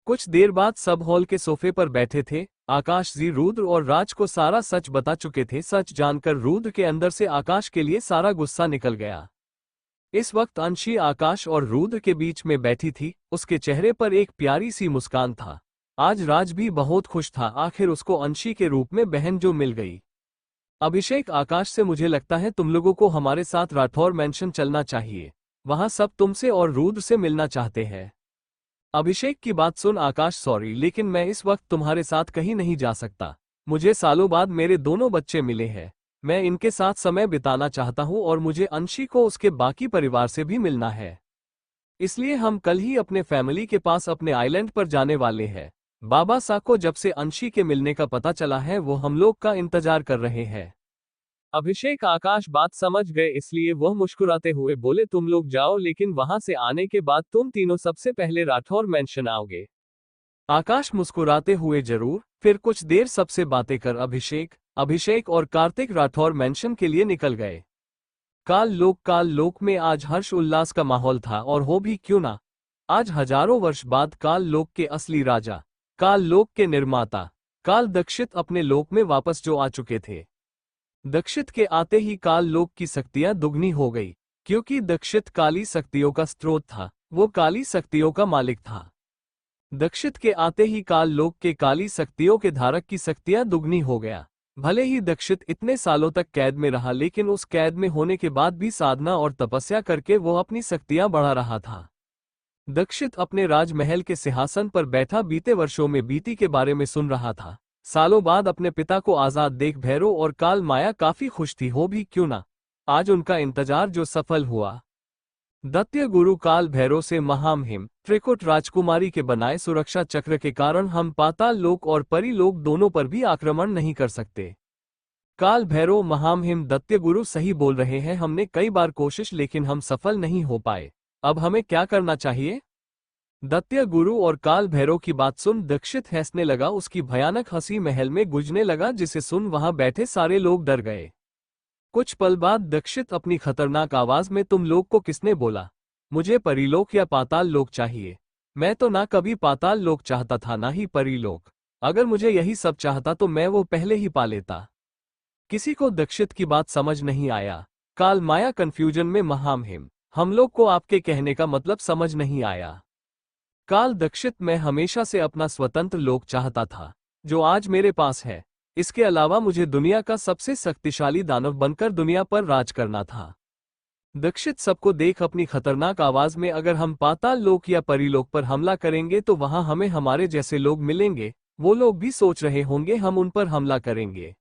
कुछ देर बाद सब हॉल के सोफे पर बैठे थे। आकाश जी रुद्र और राज को सारा सच बता चुके थे। सच जानकर रुद्र के अंदर से आकाश के लिए सारा गुस्सा निकल गया। इस वक्त अंशी आकाश और रुद्र के बीच में बैठी थी। उसके चेहरे पर एक प्यारी सी मुस्कान था। आज राज भी बहुत खुश था, आखिर उसको अंशी के रूप में बहन जो मिल गई। अभिषेक, आकाश से, मुझे लगता है तुम लोगों को हमारे साथ राठौर मेंशन चलना चाहिए। वहां सब तुमसे और रुद्र से मिलना चाहते हैं। अभिषेक की बात सुन आकाश, सॉरी लेकिन मैं इस वक्त तुम्हारे साथ कहीं नहीं जा सकता। मुझे सालों बाद मेरे दोनों बच्चे मिले हैं। मैं इनके साथ समय बिताना चाहता हूं और मुझे अंशी को उसके बाकी परिवार से भी मिलना है। इसलिए हम कल ही अपने फैमिली के पास अपने आइलैंड पर जाने वाले हैं। बाबा सा को जब से अंशी के मिलने का पता चला है वो हम लोग का इंतजार कर रहे हैं। अभिषेक आकाश बात समझ गए, इसलिए वह मुस्कुराते हुए बोले, तुम लोग जाओ, लेकिन वहां से आने के बाद तुम तीनों सबसे पहले राठौर मैंशन आओगे। आकाश मुस्कुराते हुए, जरूर। फिर कुछ देर सबसे बातें कर अभिषेक और कार्तिक राठौर मैंशन के लिए निकल गए। काल लोक में आज हर्ष उल्लास का माहौल था, और हो भी क्यों ना। आज हजारों वर्ष बाद काल लोक के असली राजा, काल लोक के निर्माता काल दक्षित अपने लोक में वापस जो आ चुके थे। दक्षित के आते ही काल लोक की शक्तियां दुगनी हो गई, क्योंकि दक्षित काली शक्तियों का स्रोत था, वो काली शक्तियों का मालिक था। दक्षित के आते ही काल लोक के काली शक्तियों के धारक की शक्तियां दुगनी हो गया। भले ही दक्षित इतने सालों तक कैद में रहा, लेकिन उस कैद में होने के बाद भी साधना और तपस्या करके वो अपनी शक्तियां बढ़ा रहा था। दक्षित अपने राजमहल के सिंहासन पर बैठा बीते वर्षों में बीती के बारे में सुन रहा था। सालों बाद अपने पिता को आजाद देख भैरव और काल माया काफी खुश थी, हो भी क्यों ना। आज उनका इंतजार जो सफल हुआ। दैत्य गुरु काल भैरव से महामहिम त्रिकुट राजकुमारी के बनाए सुरक्षा चक्र के कारण हम पाताल लोक और परी लोक दोनों पर भी आक्रमण नहीं कर सकते। काल भैरव महामहिम दैत्य गुरु सही बोल रहे हैं, हमने कई बार कोशिश लेकिन हम सफल नहीं हो पाए। अब हमें क्या करना चाहिए? दैत्य गुरु और काल भैरव की बात सुन दक्षित हंसने लगा। उसकी भयानक हंसी महल में गूंजने लगा, जिसे सुन वहां बैठे सारे लोग डर गए। कुछ पल बाद दक्षित अपनी खतरनाक आवाज में, तुम लोग को किसने बोला? मुझे परीलोक या पाताल लोक चाहिए। मैं तो ना कभी पाताल लोक चाहता था ना ही परीलोक। अगर मुझे यही सब चाहता तो मैं वो पहले ही पा लेता। किसी को दक्षित की बात समझ नहीं आया। काल माया कंफ्यूजन में, महामहिम हम लोग को आपके कहने का मतलब समझ नहीं आया। काल दक्षित, मैं हमेशा से अपना स्वतंत्र लोक चाहता था, जो आज मेरे पास है। इसके अलावा मुझे दुनिया का सबसे शक्तिशाली दानव बनकर दुनिया पर राज करना था। दक्षित सबको देख अपनी खतरनाक आवाज में, अगर हम पाताल लोक या परीलोक पर हमला करेंगे तो वहां हमें हमारे जैसे लोग मिलेंगे। वो लोग भी सोच रहे होंगे हम उन पर हमला करेंगे।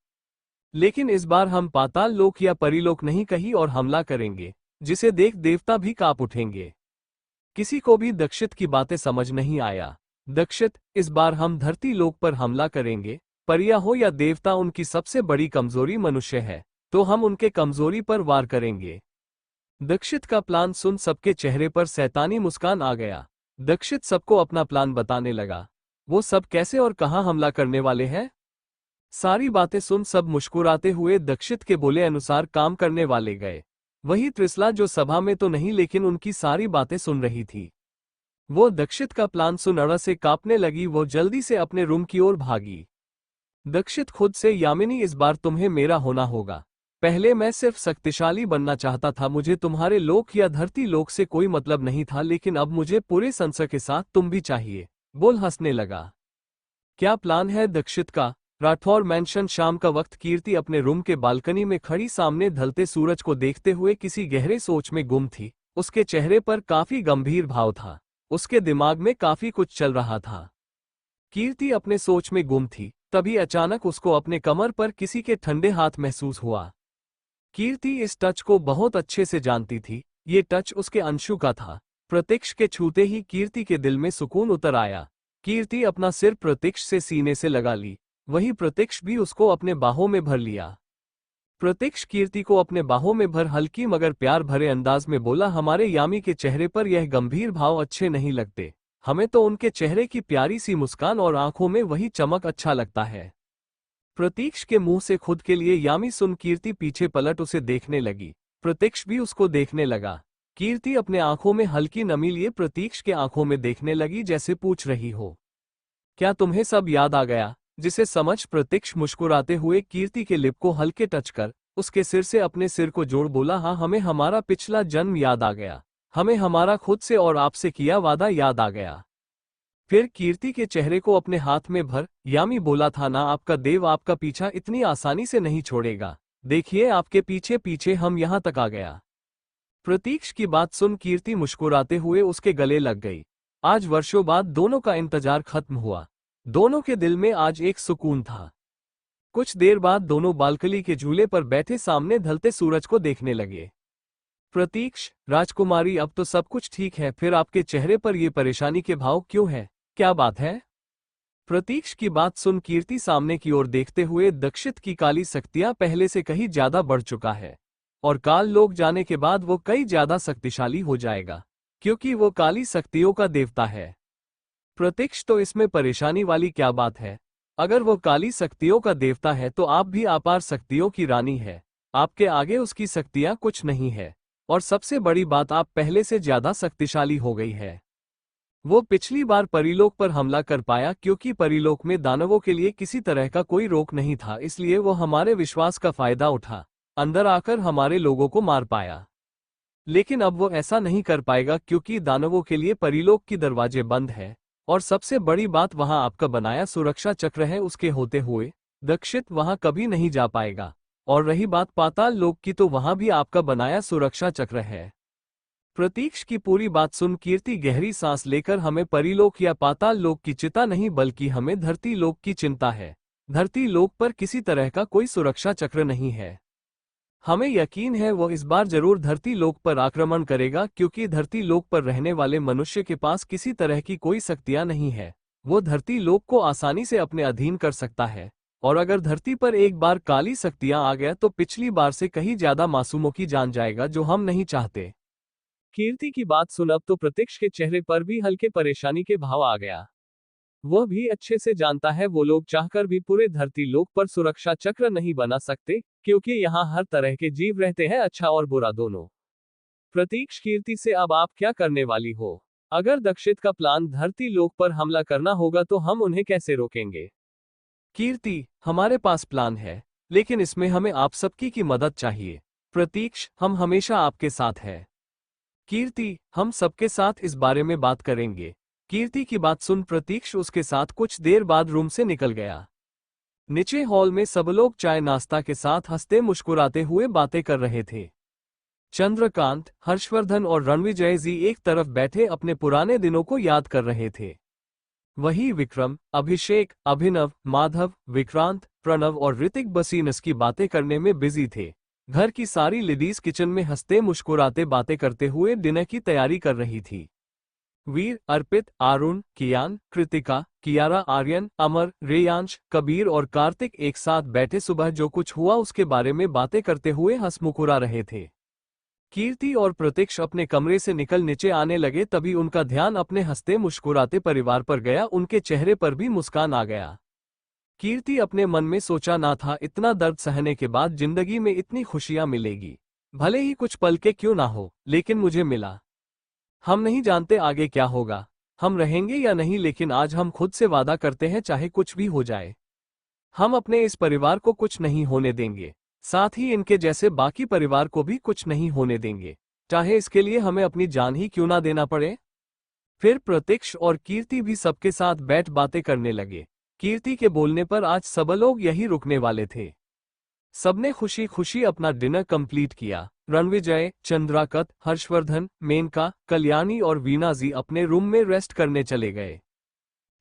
लेकिन इस बार हम पाताल लोक या परीलोक नहीं कहीं और हमला करेंगे, जिसे देख देवता भी कांप उठेंगे। किसी को भी दक्षित की बातें समझ नहीं आया। दक्षित, इस बार हम धरती लोक पर हमला करेंगे। परिया हो या देवता, उनकी सबसे बड़ी कमजोरी मनुष्य है, तो हम उनके कमजोरी पर वार करेंगे। दक्षित का प्लान सुन सबके चेहरे पर शैतानी मुस्कान आ गया। दक्षित सबको अपना प्लान बताने लगा। वो सब कैसे और कहां हमला करने वाले हैं? सारी बातें सुन सब मुस्कुराते हुए दक्षित के बोले अनुसार काम करने वाले गए। वही त्रिसला जो सभा में तो नहीं, लेकिन उनकी सारी बातें सुन रही थी। वो दक्षित का प्लान सुन अड़ा से कांपने लगी। वो जल्दी से अपने रूम की ओर भागी। दक्षित खुद से, यामिनी इस बार तुम्हें मेरा होना होगा। पहले मैं सिर्फ शक्तिशाली बनना चाहता था, मुझे तुम्हारे लोक या धरती लोक से कोई मतलब नहीं था, लेकिन अब मुझे पूरे संसद के साथ तुम भी चाहिए। बोल हंसने लगा। क्या प्लान है दक्षित का? राठौर मैंशन। शाम का वक्त कीर्ति अपने रूम के बालकनी में खड़ी सामने ढलते सूरज को देखते हुए किसी गहरे सोच में गुम थी। उसके चेहरे पर काफी गंभीर भाव था। उसके दिमाग में काफी कुछ चल रहा था। कीर्ति अपने सोच में गुम थी, तभी अचानक उसको अपने कमर पर किसी के ठंडे हाथ महसूस हुआ। कीर्ति इस टच को बहुत अच्छे से जानती थी। ये टच उसके अंशु का था। प्रतीक्ष के छूते ही कीर्ति के दिल में सुकून उतर आया। कीर्ति अपना सिर प्रतीक्ष से सीने से लगा ली। वही प्रतीक्ष भी उसको अपने बाहों में भर लिया। प्रतीक्ष कीर्ति को अपने बाहों में भर हल्की मगर प्यार भरे अंदाज में बोला, हमारे यामी के चेहरे पर यह गंभीर भाव अच्छे नहीं लगते। हमें तो उनके चेहरे की प्यारी सी मुस्कान और आंखों में वही चमक अच्छा लगता है। प्रतीक्ष के मुंह से खुद के लिए यामी सुन कीर्ति पीछे पलट उसे देखने लगी। प्रतीक्ष भी उसको देखने लगा। कीर्ति अपने आंखों में हल्की नमी लिए प्रतीक्ष के आंखों में देखने लगी, जैसे पूछ रही हो, क्या तुम्हें सब याद आ गया? जिसे समझ प्रतीक्ष मुस्कुराते हुए कीर्ति के लिप को हल्के टच कर उसके सिर से अपने सिर को जोड़ बोला, हाँ, हमें हमारा पिछला जन्म याद आ गया। हमें हमारा खुद से और आपसे किया वादा याद आ गया। फिर कीर्ति के चेहरे को अपने हाथ में भर यामी बोला था ना, आपका देव आपका पीछा इतनी आसानी से नहीं छोड़ेगा। देखिए आपके पीछे पीछे हम यहां तक आ गया। प्रतीक्ष की बात सुन कीर्ति मुस्कुराते हुए उसके गले लग गई। आज वर्षों बाद दोनों का इंतजार खत्म हुआ। दोनों के दिल में आज एक सुकून था। कुछ देर बाद दोनों बालकनी के झूले पर बैठे सामने ढलते सूरज को देखने लगे। प्रतीक्ष, राजकुमारी, अब तो सब कुछ ठीक है, फिर आपके चेहरे पर ये परेशानी के भाव क्यों है? क्या बात है? प्रतीक्ष की बात सुन कीर्ति सामने की ओर देखते हुए दक्षित की काली शक्तियां पहले से कहीं ज्यादा बढ़ चुका है और काल लोक जाने के बाद वो कई ज्यादा शक्तिशाली हो जाएगा, क्योंकि वो काली शक्तियों का देवता है। प्रतीक्ष तो इसमें परेशानी वाली क्या बात है? अगर वो काली शक्तियों का देवता है तो आप भी अपार शक्तियों की रानी है, आपके आगे उसकी शक्तियां कुछ नहीं है। और सबसे बड़ी बात, आप पहले से ज्यादा शक्तिशाली हो गई है। वो पिछली बार परीलोक पर हमला कर पाया क्योंकि परीलोक में दानवों के लिए किसी तरह का कोई रोक नहीं था, इसलिए वो हमारे विश्वास का फायदा उठा अंदर आकर हमारे लोगों को मार पाया। लेकिन अब वो ऐसा नहीं कर पाएगा क्योंकि दानवों के लिए परीलोक की दरवाजे बंद है और सबसे बड़ी बात, वहां आपका बनाया सुरक्षा चक्र है, उसके होते हुए दक्षित वहां कभी नहीं जा पाएगा। और रही बात पाताल लोक की, तो वहां भी आपका बनाया सुरक्षा चक्र है। प्रतीक्ष की पूरी बात सुन कीर्ति गहरी सांस लेकर, हमें परीलोक या पाताल लोक की चिंता नहीं बल्कि हमें धरती लोक की चिंता है। धरती लोक पर किसी तरह का कोई सुरक्षा चक्र नहीं है। हमें यकीन है वो इस बार जरूर धरती लोक पर आक्रमण करेगा क्योंकि धरती लोक पर रहने वाले मनुष्य के पास किसी तरह की कोई शक्तियां नहीं है। वो धरती लोक को आसानी से अपने अधीन कर सकता है और अगर धरती पर एक बार काली शक्तियां आ गया तो पिछली बार से कहीं ज्यादा मासूमों की जान जाएगा, जो हम नहीं चाहते। कीर्ति की बात सुन अब तो प्रतीक्ष के चेहरे पर भी हल्के परेशानी के भाव आ गया। वह भी अच्छे से जानता है वो लोग चाहकर भी पूरे धरती लोक पर सुरक्षा चक्र नहीं बना सकते, क्योंकि यहाँ हर तरह के जीव रहते हैं, अच्छा और बुरा दोनों। प्रतीक्ष, कीर्ति से अब आप क्या करने वाली हो? अगर दक्षित का प्लान धरती लोक पर हमला करना होगा तो हम उन्हें कैसे रोकेंगे? कीर्ति, हमारे पास प्लान है, लेकिन इसमें हमें आप सबकी की मदद चाहिए। प्रतीक्ष, हम हमेशा आपके साथ हैं। कीर्ति, हम सबके साथ इस बारे में बात करेंगे। कीर्ति की बात सुन प्रतीक्ष उसके साथ कुछ देर बाद रूम से निकल गया। नीचे हॉल में सब लोग चाय नाश्ता के साथ हंसते मुस्कुराते हुए बातें कर रहे थे। चंद्रकांत, हर्षवर्धन और रणविजय जी एक तरफ बैठे अपने पुराने दिनों को याद कर रहे थे। वही विक्रम, अभिषेक, अभिनव, माधव, विक्रांत, प्रणव और ऋतिक बसीनस की बातें करने में बिजी थे। घर की सारी लेडीज किचन में हंसते मुस्कुराते बातें करते हुए डिनर की तैयारी कर रही थी। वीर, अर्पित, आरुण, कियान, कृतिका, कियारा, आर्यन, अमर, रेयांश, कबीर और कार्तिक एक साथ बैठे सुबह जो कुछ हुआ उसके बारे में बातें करते हुए हंस मुस्कुरा रहे थे। कीर्ति और प्रतीक्ष अपने कमरे से निकल नीचे आने लगे, तभी उनका ध्यान अपने हंसते मुस्कुराते परिवार पर गया। उनके चेहरे पर भी मुस्कान आ गया। कीर्ति अपने मन में सोचा ना था, इतना दर्द सहने के बाद जिंदगी में इतनी खुशियां मिलेगी। भले ही कुछ पल के क्यों ना हो, लेकिन मुझे मिला। हम नहीं जानते आगे क्या होगा, हम रहेंगे या नहीं, लेकिन आज हम खुद से वादा करते हैं चाहे कुछ भी हो जाए, हम अपने इस परिवार को कुछ नहीं होने देंगे, साथ ही इनके जैसे बाकी परिवार को भी कुछ नहीं होने देंगे, चाहे इसके लिए हमें अपनी जान ही क्यों ना देना पड़े। फिर प्रतीक्ष और कीर्ति भी सबके साथ बैठ बातें करने लगे। कीर्ति के बोलने पर आज सब लोग यही रुकने वाले थे। सबने खुशी खुशी अपना डिनर कंप्लीट किया। रणविजय, चंद्राकत, हर्षवर्धन, मेनका, कल्याणी और वीणा जी अपने रूम में रेस्ट करने चले गए।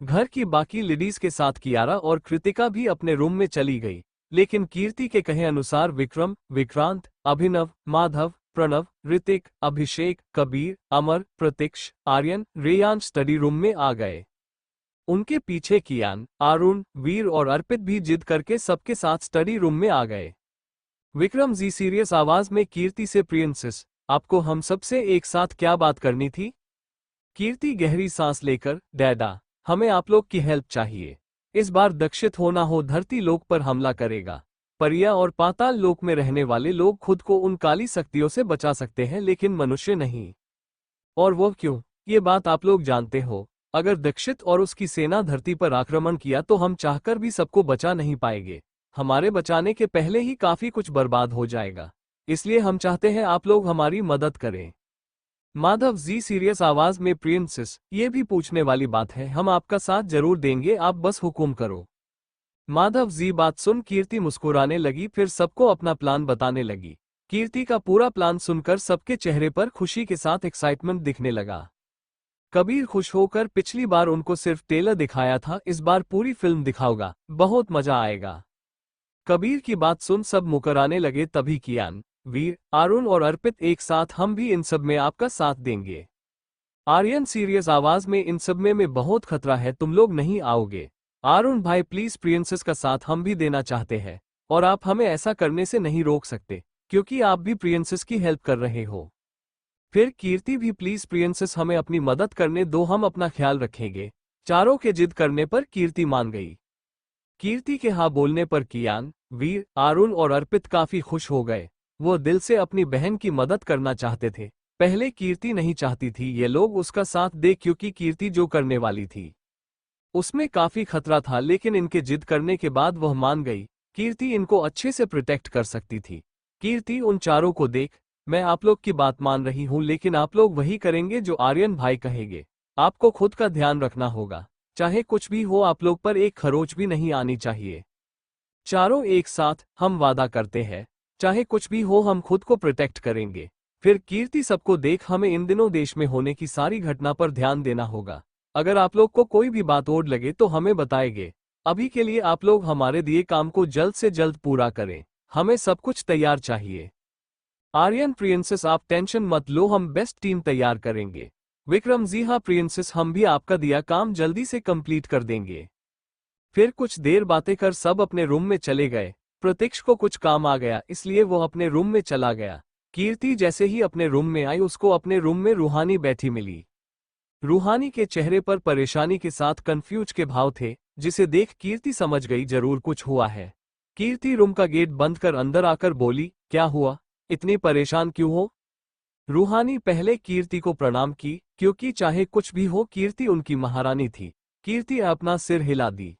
घर की बाकी लेडीज के साथ कियारा और कृतिका भी अपने रूम में चली गई, लेकिन कीर्ति के कहे अनुसार विक्रम, विक्रांत, अभिनव, माधव, प्रणव, ऋतिक, अभिषेक, कबीर, अमर, प्रतीक्ष, आर्यन, रेयान स्टडी रूम में आ गए। उनके पीछे कियान, आरुण, वीर और अर्पित भी जिद करके सबके साथ स्टडी रूम में आ गए। विक्रम जी सीरियस आवाज में कीर्ति से, प्रिंसेस, आपको हम सबसे एक साथ क्या बात करनी थी? कीर्ति गहरी सांस लेकर, डैडा, हमें आप लोग की हेल्प चाहिए। इस बार दक्षित होना हो धरती लोक पर हमला करेगा। परिया और पाताल लोक में रहने वाले लोग खुद को उन काली शक्तियों से बचा सकते हैं, लेकिन मनुष्य नहीं। और वो क्यों? ये बात आप लोग जानते हो। अगर दक्षित और उसकी सेना धरती पर आक्रमण किया तो हम चाहकर भी सबको बचा नहीं पाएंगे। हमारे बचाने के पहले ही काफी कुछ बर्बाद हो जाएगा। इसलिए हम चाहते हैं आप लोग हमारी मदद करें। माधव जी सीरियस आवाज में, प्रिंसेस, ये भी पूछने वाली बात है, हम आपका साथ जरूर देंगे, आप बस हुकुम करो। माधव जी बात सुन कीर्ति मुस्कुराने लगी, फिर सबको अपना प्लान बताने लगी। कीर्ति का पूरा प्लान सुनकर सबके चेहरे पर खुशी के साथ एक्साइटमेंट दिखने लगा। कबीर खुश होकर, पिछली बार उनको सिर्फ ट्रेलर दिखाया था, इस बार पूरी फिल्म दिखाऊंगा, बहुत मजा आएगा। कबीर की बात सुन सब मुकराने लगे, तभी कियान, वीर, आरुण और अर्पित एक साथ, हम भी इन सब में आपका साथ देंगे। आर्यन सीरियस आवाज में, इन सब में बहुत खतरा है, तुम लोग नहीं आओगे। आरुण भाई प्लीज प्रिंसेस का साथ हम भी देना चाहते हैं और आप हमें ऐसा करने से नहीं रोक सकते क्योंकि आप भी प्रिंसेस की हेल्प कर रहे हो। फिर कीर्ति भी प्लीज प्रिंसेस हमें अपनी मदद करने दो, हम अपना ख्याल रखेंगे। चारों के जिद करने पर कीर्ति मान गई। कीर्ति के हाँ बोलने पर कियान, वीर, आरुण और अर्पित काफी खुश हो गए। वो दिल से अपनी बहन की मदद करना चाहते थे। पहले कीर्ति नहीं चाहती थी ये लोग उसका साथ दे क्योंकि कीर्ति जो करने वाली थी उसमें काफी खतरा था, लेकिन इनके जिद करने के बाद वह मान गई। कीर्ति इनको अच्छे से प्रोटेक्ट कर सकती थी। कीर्ति उन चारों को देख, मैं आप लोग की बात मान रही हूं लेकिन आप लोग वही करेंगे जो आर्यन भाई कहेंगे। आपको खुद का ध्यान रखना होगा। चाहे कुछ भी हो आप लोग पर एक खरोच भी नहीं आनी चाहिए। चारों एक साथ, हम वादा करते हैं चाहे कुछ भी हो हम खुद को प्रोटेक्ट करेंगे। फिर कीर्ति सबको देख, हमें इन दिनों देश में होने की सारी घटना पर ध्यान देना होगा। अगर आप लोग को कोई भी बात ओड लगे तो हमें बताएंगे। अभी के लिए आप लोग हमारे दिए काम को जल्द से जल्द पूरा करें। हमें सब कुछ तैयार चाहिए। आर्यन प्रिंसेस आप टेंशन मत लो, हम बेस्ट टीम तैयार करेंगे। विक्रम जी हाँ प्रिंसेस हम भी आपका दिया काम जल्दी से कंप्लीट कर देंगे। फिर कुछ देर बातें कर सब अपने रूम में चले गए। प्रतीक्ष को कुछ काम आ गया इसलिए वो अपने रूम में चला गया। कीर्ति जैसे ही अपने रूम में आई उसको अपने रूम में रूहानी बैठी मिली। रूहानी के चेहरे पर परेशानी के साथ कंफ्यूज के भाव थे, जिसे देख कीर्ति समझ गई जरूर कुछ हुआ है। कीर्ति रूम का गेट बंद कर अंदर आकर बोली, क्या हुआ, इतनी परेशान क्यों हो? रूहानी पहले कीर्ति को प्रणाम की क्योंकि चाहे कुछ भी हो कीर्ति उनकी महारानी थी। कीर्ति अपना सिर हिला दी।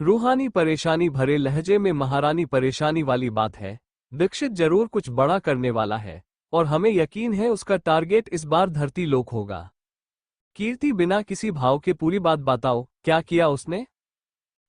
रूहानी परेशानी भरे लहजे में, महारानी परेशानी वाली बात है, दीक्षित जरूर कुछ बड़ा करने वाला है और हमें यकीन है उसका टारगेट इस बार धरती लोक होगा। कीर्ति बिना किसी भाव के पूरी बात बताओ, क्या किया उसने?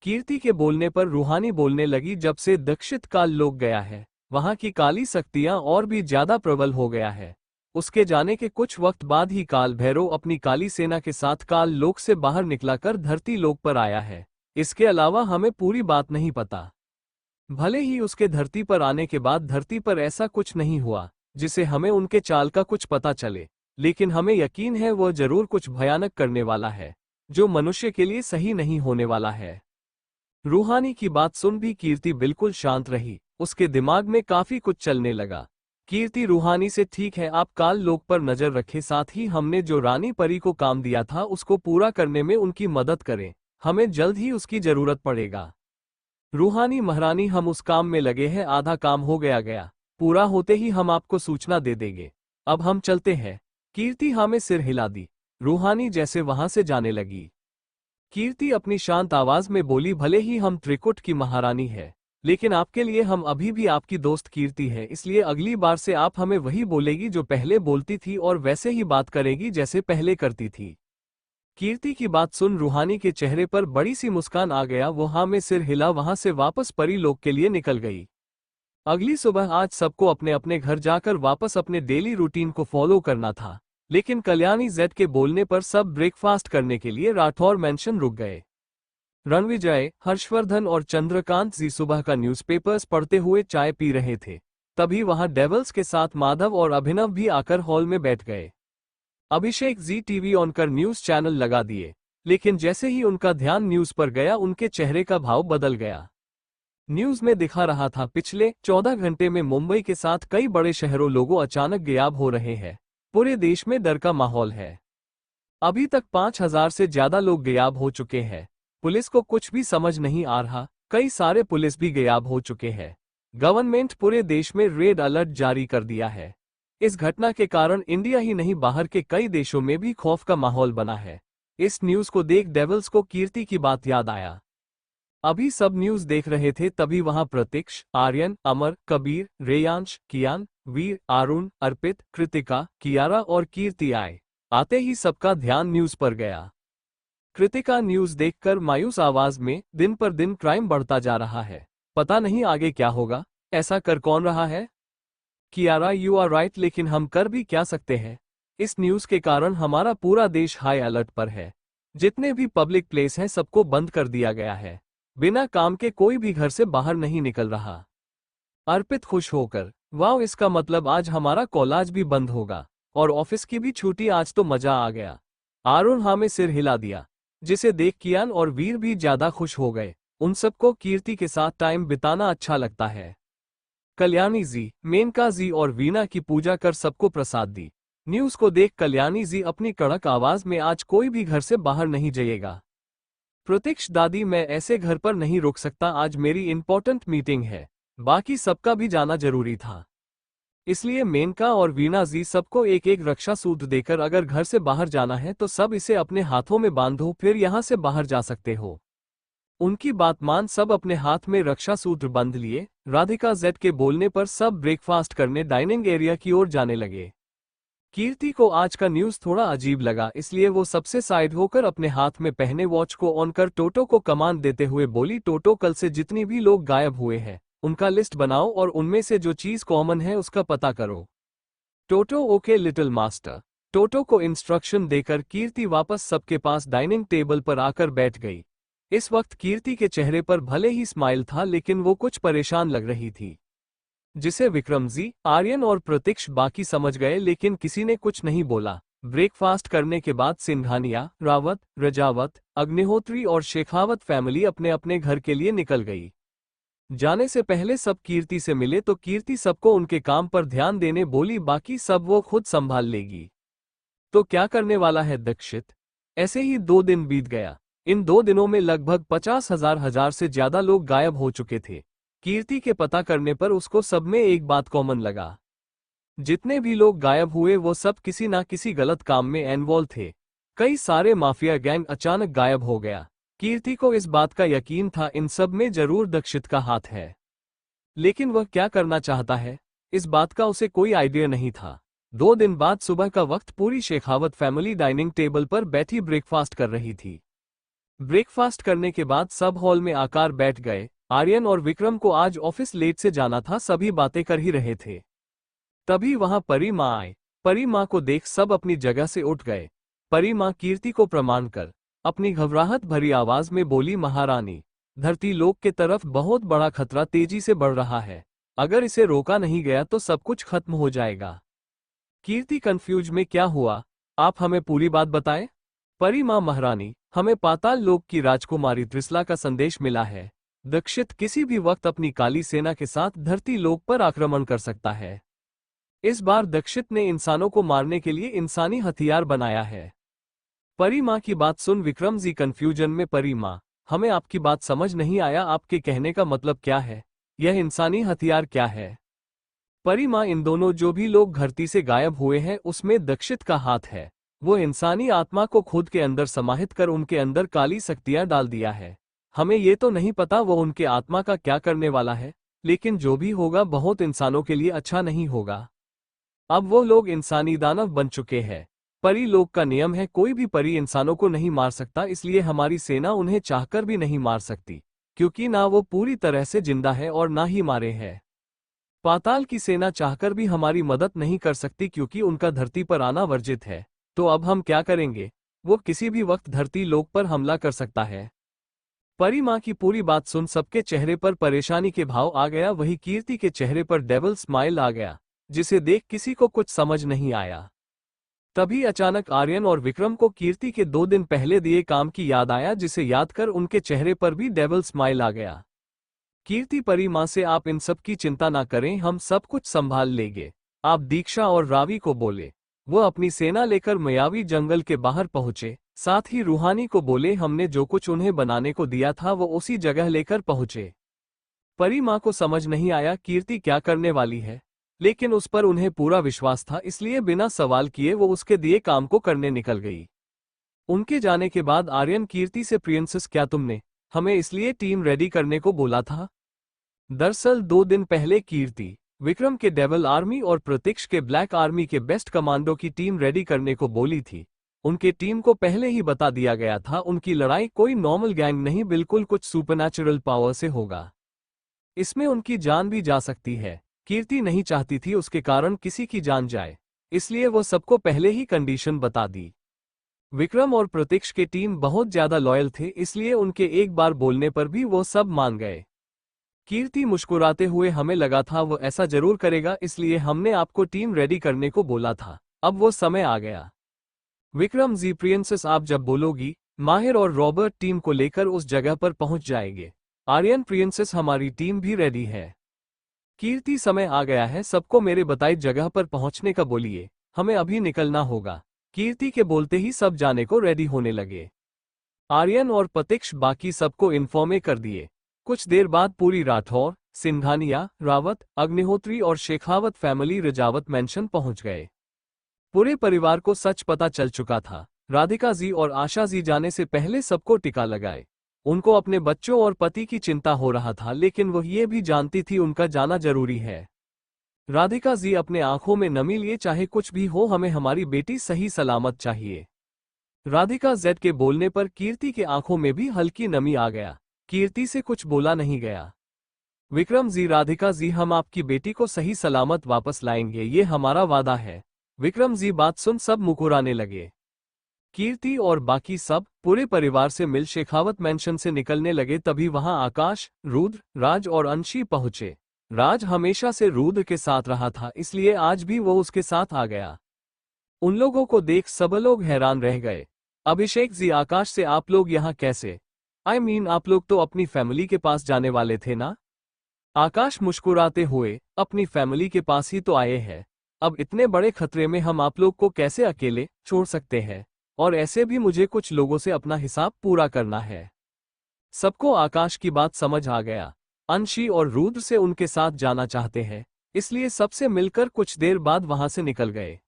कीर्ति के बोलने पर रूहानी बोलने लगी, जब से दीक्षित काल लोक गया है वहां की काली शक्तियां और भी ज्यादा प्रबल हो गया है। उसके जाने के कुछ वक्त बाद ही काल भैरव अपनी काली सेना के साथ काल लोक से बाहर निकला कर धरती लोक पर आया है। इसके अलावा हमें पूरी बात नहीं पता। भले ही उसके धरती पर आने के बाद धरती पर ऐसा कुछ नहीं हुआ जिसे हमें उनके चाल का कुछ पता चले, लेकिन हमें यकीन है वह जरूर कुछ भयानक करने वाला है जो मनुष्य के लिए सही नहीं होने वाला है। रूहानी की बात सुन भी कीर्ति बिल्कुल शांत रही। उसके दिमाग में काफी कुछ चलने लगा। कीर्ति रूहानी से, ठीक है आप काल लोक पर नजर रखें, साथ ही हमने जो रानी परी को काम दिया था उसको पूरा करने में उनकी मदद करें, हमें जल्द ही उसकी जरूरत पड़ेगा। रूहानी महारानी हम उस काम में लगे हैं, आधा काम हो गया, पूरा होते ही हम आपको सूचना दे देंगे। अब हम चलते हैं। कीर्ति हमें सिर हिला दी। रूहानी जैसे वहां से जाने लगी। कीर्ति अपनी शांत आवाज में बोली, भले ही हम त्रिकुट की महारानी है लेकिन आपके लिए हम अभी भी आपकी दोस्त कीर्ति है, इसलिए अगली बार से आप हमें वही बोलेगी जो पहले बोलती थी और वैसे ही बात करेगी जैसे पहले करती थी। कीर्ति की बात सुन रूहानी के चेहरे पर बड़ी सी मुस्कान आ गया। वो हाँ में सिर हिला वहां से वापस परी लोक के लिए निकल गई। अगली सुबह आज सबको अपने अपने घर जाकर वापस अपने डेली रूटीन को फॉलो करना था, लेकिन कल्याणी जेड के बोलने पर सब ब्रेकफास्ट करने के लिए राठौर मेंशन रुक गए। रणविजय, हर्षवर्धन और चंद्रकांत जी सुबह का न्यूज़पेपर्स पढ़ते हुए चाय पी रहे थे। तभी वहां डेवल्स के साथ माधव और अभिनव भी आकर हॉल में बैठ गए। अभिषेक जी टीवी ऑन कर न्यूज चैनल लगा दिए, लेकिन जैसे ही उनका ध्यान न्यूज पर गया उनके चेहरे का भाव बदल गया। न्यूज में दिखा रहा था पिछले 14 घंटे में मुंबई के साथ कई बड़े शहरों लोगों अचानक गायब हो रहे हैं। पूरे देश में डर का माहौल है। अभी तक 5000 से ज्यादा लोग गायब हो चुके हैं। पुलिस को कुछ भी समझ नहीं आ रहा, कई सारे पुलिस भी गायब हो चुके हैं। गवर्नमेंट पूरे देश में रेड अलर्ट जारी कर दिया है। इस घटना के कारण इंडिया ही नहीं बाहर के कई देशों में भी खौफ का माहौल बना है। इस न्यूज को देख डेविल्स को कीर्ति की बात याद आया। अभी सब न्यूज देख रहे थे तभी वहां प्रतीक्ष, आर्यन, अमर, कबीर, रेयांश, कियान, वीर, आरुण, अर्पित, कृतिका, कियारा और कीर्ति आए। आते ही सबका ध्यान न्यूज पर गया। कृतिका न्यूज देखकर मायूस आवाज में, दिन पर दिन क्राइम बढ़ता जा रहा है, पता नहीं आगे क्या होगा, ऐसा कर कौन रहा है? कियारा, यू आर राइट, लेकिन हम कर भी क्या सकते हैं? इस न्यूज के कारण हमारा पूरा देश हाई अलर्ट पर है। जितने भी पब्लिक प्लेस हैं सबको बंद कर दिया गया है। बिना काम के कोई भी घर से बाहर नहीं निकल रहा। अर्पित खुश होकर, वाह, इसका मतलब आज हमारा कॉलेज भी बंद होगा और ऑफिस की भी छुट्टी, आज तो मजा आ गया। आरुण हाँ में सिर हिला दिया। जिसे देख कियान और वीर भी ज्यादा खुश हो गए। उन सबको कीर्ति के साथ टाइम बिताना अच्छा लगता है। कल्याणी जी, मेनका जी और वीना की पूजा कर सबको प्रसाद दी। न्यूज को देख कल्याणी जी अपनी कड़क आवाज में, आज कोई भी घर से बाहर नहीं जाएगा। प्रतीक्ष दादी, मैं ऐसे घर पर नहीं रुक सकता, आज मेरी इंपॉर्टेंट मीटिंग है। बाकी सबका भी जाना जरूरी था, इसलिए मेनका और वीणा जी सबको एक एक रक्षा सूत्र देकर, अगर घर से बाहर जाना है तो सब इसे अपने हाथों में बांधो, फिर यहां से बाहर जा सकते हो। उनकी बात मान सब अपने हाथ में रक्षा सूत्र बांध लिए। राधिका जेड के बोलने पर सब ब्रेकफास्ट करने डाइनिंग एरिया की ओर जाने लगे। कीर्ति को आज का न्यूज थोड़ा अजीब लगा, इसलिए वो सबसे साइड होकर अपने हाथ में पहने वॉच को ऑन कर टोटो को कमांड देते हुए बोली, टोटो, कल से जितनी भी लोग गायब हुए हैं उनका लिस्ट बनाओ और उनमें से जो चीज कॉमन है उसका पता करो। टोटो, ओके लिटिल मास्टर। टोटो को इंस्ट्रक्शन देकर कीर्ति वापस सबके पास डाइनिंग टेबल पर आकर बैठ गई। इस वक्त कीर्ति के चेहरे पर भले ही स्माइल था, लेकिन वो कुछ परेशान लग रही थी, जिसे विक्रम जी, आर्यन और प्रतीक्ष बाकी समझ गए, लेकिन किसी ने कुछ नहीं बोला। ब्रेकफास्ट करने के बाद सिंघानिया, रावत, रजावत, अग्निहोत्री और शेखावत फैमिली अपने अपने घर के लिए निकल गई। जाने से पहले सब कीर्ति से मिले तो कीर्ति सबको उनके काम पर ध्यान देने बोली, बाकी सब वो खुद संभाल लेगी। तो क्या करने वाला है दीक्षित? ऐसे ही 2 दिन बीत गया। इन 2 दिनों में लगभग 50,000 से ज्यादा लोग गायब हो चुके थे। कीर्ति के पता करने पर उसको सब में एक बात कॉमन लगा, जितने भी लोग गायब हुए वो सब किसी ना किसी गलत काम में इन्वॉल्व थे। कई सारे माफिया गैंग अचानक गायब हो गया। कीर्ति को इस बात का यकीन था, इन सब में जरूर दीक्षित का हाथ है, लेकिन वह क्या करना चाहता है इस बात का उसे कोई आइडिया नहीं था। 2 दिन बाद सुबह का वक्त, पूरी शेखावत फैमिली डाइनिंग टेबल पर बैठी ब्रेकफास्ट कर रही थी। ब्रेकफास्ट करने के बाद सब हॉल में आकर बैठ गए। आर्यन और विक्रम को आज ऑफिस लेट से जाना था, सभी बातें कर ही रहे थे। तभी वहां परी माँ आए। परी माँ को देख सब अपनी जगह से उठ गए। परी माँ कीर्ति को प्रणाम कर अपनी घबराहट भरी आवाज में बोली, महारानी, धरती लोक के तरफ बहुत बड़ा खतरा तेजी से बढ़ रहा है। अगर इसे रोका नहीं गया तो सब कुछ खत्म हो जाएगा। कीर्ति कंफ्यूज में, क्या हुआ, आप हमें पूरी बात बताएं। परी माँ, महारानी, हमें पाताल लोक की राजकुमारी त्रिसला का संदेश मिला है। दीक्षित किसी भी वक्त अपनी काली सेना के साथ धरती लोक पर आक्रमण कर सकता है। इस बार दीक्षित ने इंसानों को मारने के लिए इंसानी हथियार बनाया है। परी माँ की बात सुन विक्रम जी कंफ्यूजन में, परी माँ, हमें आपकी बात समझ नहीं आया, आपके कहने का मतलब क्या है? यह इंसानी हथियार क्या है? परी माँ, इन दोनों जो भी लोग धरती से गायब हुए हैं उसमें दीक्षित का हाथ है। वो इंसानी आत्मा को खुद के अंदर समाहित कर उनके अंदर काली शक्तियां डाल दिया है। हमें ये तो नहीं पता वो उनके आत्मा का क्या करने वाला है, लेकिन जो भी होगा बहुत इंसानों के लिए अच्छा नहीं होगा। अब वो लोग इंसानी दानव बन चुके हैं। परी लोक का नियम है, कोई भी परी इंसानों को नहीं मार सकता, इसलिए हमारी सेना उन्हें चाहकर भी नहीं मार सकती, क्योंकि ना वो पूरी तरह से जिंदा है और ना ही मारे हैं। पाताल की सेना चाहकर भी हमारी मदद नहीं कर सकती, क्योंकि उनका धरती पर आना वर्जित है। तो अब हम क्या करेंगे? वो किसी भी वक्त धरती लोक पर हमला कर सकता है। परी माँ की पूरी बात सुन सबके चेहरे पर परेशानी के भाव आ गया, वही कीर्ति के चेहरे पर डेविल स्माइल आ गया, जिसे देख किसी को कुछ समझ नहीं आया। तभी अचानक आर्यन और विक्रम को कीर्ति के 2 दिन पहले दिए काम की याद आया, जिसे याद कर उनके चेहरे पर भी डेविल स्माइल आ गया। कीर्ति, परी माँ से, आप इन सब की चिंता ना करें, हम सब कुछ संभाल लेंगे। आप दीक्षा और रावी को बोले वो अपनी सेना लेकर मायावी जंगल के बाहर पहुंचे। साथ ही रूहानी को बोले हमने जो कुछ उन्हें बनाने को दिया था वो उसी जगह लेकर पहुंचे। परी माँ को समझ नहीं आया कीर्ति क्या करने वाली है, लेकिन उस पर उन्हें पूरा विश्वास था, इसलिए बिना सवाल किए वो उसके दिए काम को करने निकल गई। उनके जाने के बाद आर्यन कीर्ति से, प्रिंसेस, क्या तुमने हमें इसलिए टीम रेडी करने को बोला था? दरअसल 2 दिन पहले कीर्ति विक्रम के डेविल आर्मी और प्रतीक्ष के ब्लैक आर्मी के बेस्ट कमांडो की टीम रेडी करने को बोली थी। उनके टीम को पहले ही बता दिया गया था उनकी लड़ाई कोई नॉर्मल गैंग नहीं, बिल्कुल कुछ सुपरनैचुरल पावर से होगा। इसमें उनकी जान भी जा सकती है। कीर्ति नहीं चाहती थी उसके कारण किसी की जान जाए, इसलिए वो सबको पहले ही कंडीशन बता दी। विक्रम और प्रतीक्ष के टीम बहुत ज्यादा लॉयल थे, इसलिए उनके एक बार बोलने पर भी वो सब मान गए। कीर्ति मुस्कुराते हुए, हमें लगा था वो ऐसा जरूर करेगा, इसलिए हमने आपको टीम रेडी करने को बोला था। अब वो समय आ गया। विक्रम जी, प्रिंसेस, आप जब बोलोगी माहिर और रॉबर्ट टीम को लेकर उस जगह पर पहुंच जाएंगे। आर्यन प्रिंसेस हमारी टीम भी रेडी है। कीर्ति समय आ गया है, सबको मेरे बताई जगह पर पहुंचने का बोलिए, हमें अभी निकलना होगा। कीर्ति के बोलते ही सब जाने को रेडी होने लगे। आर्यन और प्रतीक्ष बाकी सबको इन्फॉर्म कर दिए। कुछ देर बाद पूरी राठौर, सिंघानिया, रावत, अग्निहोत्री और शेखावत फैमिली रजावत मेंशन पहुंच गए। पूरे परिवार को सच पता चल चुका था। राधिका जी और आशा जी जाने से पहले सबको टिका लगाए। उनको अपने बच्चों और पति की चिंता हो रहा था, लेकिन वह ये भी जानती थी उनका जाना जरूरी है। राधिका जी अपने आंखों में नमी लिए, चाहे कुछ भी हो हमें हमारी बेटी सही सलामत चाहिए। राधिका जेड के बोलने पर कीर्ति के आंखों में भी हल्की नमी आ गया। कीर्ति से कुछ बोला नहीं गया। विक्रम जी, राधिका जी, हम आपकी बेटी को सही सलामत वापस लाएंगे, ये हमारा वादा है। विक्रम जी बात सुन सब मुकुराने लगे। कीर्ति और बाकी सब पूरे परिवार से मिल शेखावत मेंशन से निकलने लगे। तभी वहां आकाश, रुद्र, राज और अंशी पहुंचे। राज हमेशा से रुद्र के साथ रहा था, इसलिए आज भी वो उसके साथ आ गया। उन लोगों को देख सब लोग हैरान रह गए। अभिषेक जी, आकाश से आप लोग यहाँ कैसे? आप लोग तो अपनी फैमिली के पास जाने वाले थे ना? आकाश मुस्कुराते हुए, अपनी फैमिली के पास ही तो आए हैं। अब इतने बड़े खतरे में हम आप लोग को कैसे अकेले छोड़ सकते हैं? और ऐसे भी मुझे कुछ लोगों से अपना हिसाब पूरा करना है। सबको आकाश की बात समझ आ गया। अंशी और रुद्र से उनके साथ जाना चाहते हैं, इसलिए सबसे मिलकर कुछ देर बाद वहां से निकल गए।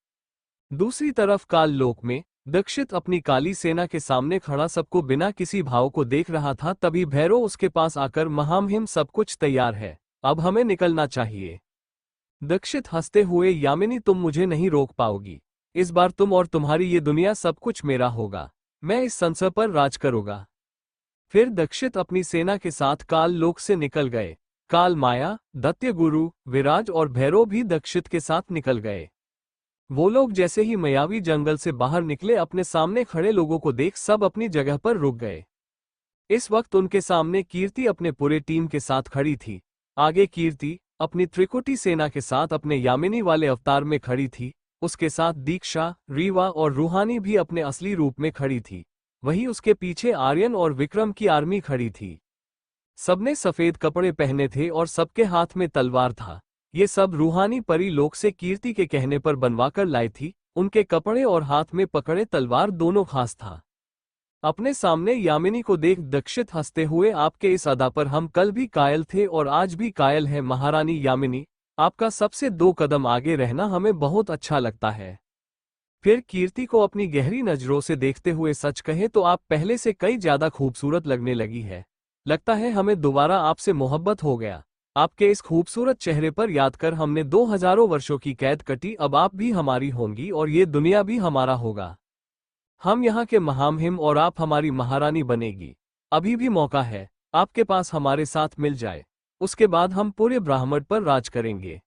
दूसरी तरफ काल लोक में दक्षित अपनी काली सेना के सामने खड़ा सबको बिना किसी भाव को देख रहा था। तभी भैरव उसके पास आकर, महामहिम सब कुछ तैयार है, अब हमें निकलना चाहिए। दक्षित हंसते हुए, यामिनी तुम मुझे नहीं रोक पाओगी। इस बार तुम और तुम्हारी ये दुनिया सब कुछ मेरा होगा। मैं इस संसार पर राज करूंगा। फिर दक्षित अपनी सेना के साथ काल लोक से निकल गए। काल माया, दैत्य गुरु, विराज और भैरव भी दक्षित के साथ निकल गए। वो लोग जैसे ही मायावी जंगल से बाहर निकले, अपने सामने खड़े लोगों को देख सब अपनी जगह पर रुक गए। इस वक्त उनके सामने कीर्ति अपने पूरे टीम के साथ खड़ी थी। आगे कीर्ति अपनी त्रिकुटी सेना के साथ अपने यामिनी वाले अवतार में खड़ी थी। उसके साथ दीक्षा, रीवा और रूहानी भी अपने असली रूप में खड़ी थी। वहीं उसके पीछे आर्यन और विक्रम की आर्मी खड़ी थी। सबने सफेद कपड़े पहने थे और सबके हाथ में तलवार था। ये सब रूहानी परी लोक से कीर्ति के कहने पर बनवाकर लाई थी। उनके कपड़े और हाथ में पकड़े तलवार दोनों खास था। अपने सामने यामिनी को देख दक्षित हंसते हुए, आपके इस अदा पर हम कल भी कायल थे और आज भी कायल हैं महारानी यामिनी। आपका सबसे 2 कदम आगे रहना हमें बहुत अच्छा लगता है। फिर कीर्ति को अपनी गहरी नजरों से देखते हुए, सच कहे तो आप पहले से कई ज्यादा खूबसूरत लगने लगी है। लगता है हमें दोबारा आपसे मोहब्बत हो गया। आपके इस खूबसूरत चेहरे पर याद कर हमने 2000 वर्षों की कैद कटी। अब आप भी हमारी होंगी और ये दुनिया भी हमारा होगा। हम यहाँ के महामहिम और आप हमारी महारानी बनेगी। अभी भी मौका है, आपके पास हमारे साथ मिल जाए, उसके बाद हम पूरे ब्राह्मण पर राज करेंगे।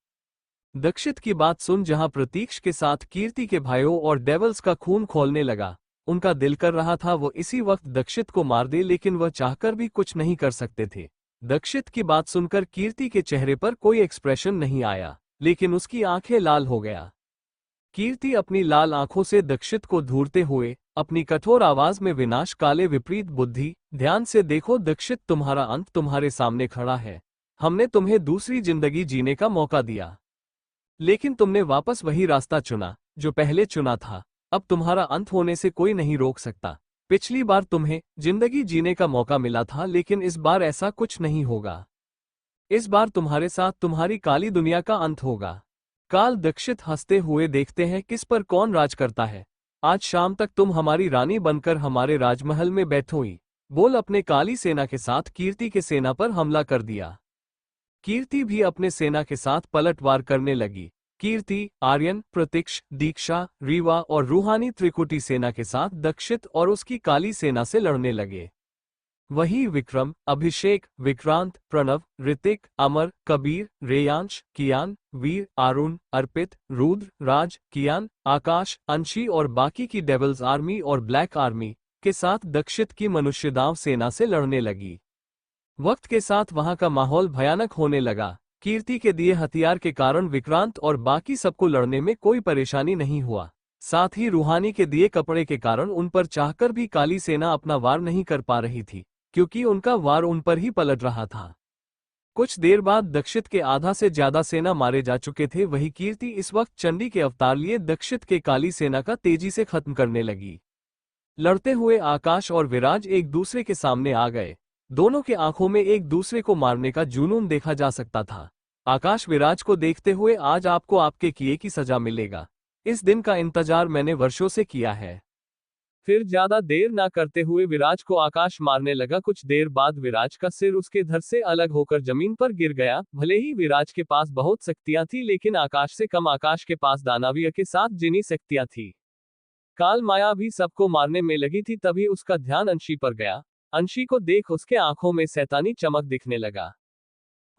दक्षित की बात सुन जहां प्रतीक्ष के साथ कीर्ति के भाइयों और डेवल्स का खून खौलने लगा, उनका दिल कर रहा था वो इसी वक्त दक्षित को मार दे, लेकिन वह चाहकर भी कुछ नहीं कर सकते थे। दक्षित की बात सुनकर कीर्ति के चेहरे पर कोई एक्सप्रेशन नहीं आया, लेकिन उसकी आंखें लाल हो गया। कीर्ति अपनी लाल आंखों से दक्षित को घूरते हुए अपनी कठोर आवाज में, विनाश काले विपरीत बुद्धि, ध्यान से देखो दक्षित, तुम्हारा अंत तुम्हारे सामने खड़ा है। हमने तुम्हें दूसरी जिंदगी जीने का मौका दिया, लेकिन तुमने वापस वही रास्ता चुना जो पहले चुना था। अब तुम्हारा अंत होने से कोई नहीं रोक सकता। पिछली बार तुम्हें जिंदगी जीने का मौका मिला था, लेकिन इस बार ऐसा कुछ नहीं होगा। इस बार तुम्हारे साथ तुम्हारी काली दुनिया का अंत होगा। काल दक्षित हंसते हुए, देखते हैं किस पर कौन राज करता है। आज शाम तक तुम हमारी रानी बनकर हमारे राजमहल में बैठोई। बोल अपने काली सेना के साथ कीर्ति के सेना पर हमला कर दिया। कीर्ति भी अपने सेना के साथ पलटवार करने लगी। कीर्ति, आर्यन, प्रतीक्ष, दीक्षा, रीवा और रूहानी त्रिकुटी सेना के साथ दक्षित और उसकी काली सेना से लड़ने लगे। वहीं विक्रम, अभिषेक, विक्रांत, प्रणव, ऋतिक, अमर, कबीर, रेयांश, कियान, वीर, अरुण, अर्पित, रुद्र, राज, कियान, आकाश, अंशी और बाकी की डेविल्स आर्मी और ब्लैक आर्मी के साथ दक्षित की मनुष्यदाव सेना से लड़ने लगी। वक्त के साथ वहां का माहौल भयानक होने लगा। कीर्ति के दिए हथियार के कारण विक्रांत और बाकी सबको लड़ने में कोई परेशानी नहीं हुआ। साथ ही रूहानी के दिए कपड़े के कारण उन पर चाहकर भी काली सेना अपना वार नहीं कर पा रही थी, क्योंकि उनका वार उन पर ही पलट रहा था। कुछ देर बाद दक्षित के आधा से ज्यादा सेना मारे जा चुके थे। वही कीर्ति इस वक्त चंडी के अवतार लिए दक्षित के काली सेना का तेजी से खत्म करने लगी। लड़ते हुए आकाश और विराज एक दूसरे के सामने आ गए। दोनों के आंखों में एक दूसरे को मारने का जुनून देखा जा सकता था। आकाश विराज को देखते हुए, आज आपको आपके किए की सजा मिलेगा। इस दिन का इंतजार मैंने वर्षों से किया है। फिर ज्यादा देर ना करते हुए विराज को आकाश मारने लगा। कुछ देर बाद विराज का सिर उसके धड़ से अलग होकर जमीन पर गिर गया। भले ही विराज के पास बहुत शक्तियां थी, लेकिन आकाश से कम आकाश के पास दानवीय के साथ जिनी शक्तियां थी। काल माया भी सबको मारने में लगी थी। तभी उसका ध्यान अंशी पर गया। अंशी को देख उसके आंखों में शैतानी चमक दिखने लगा।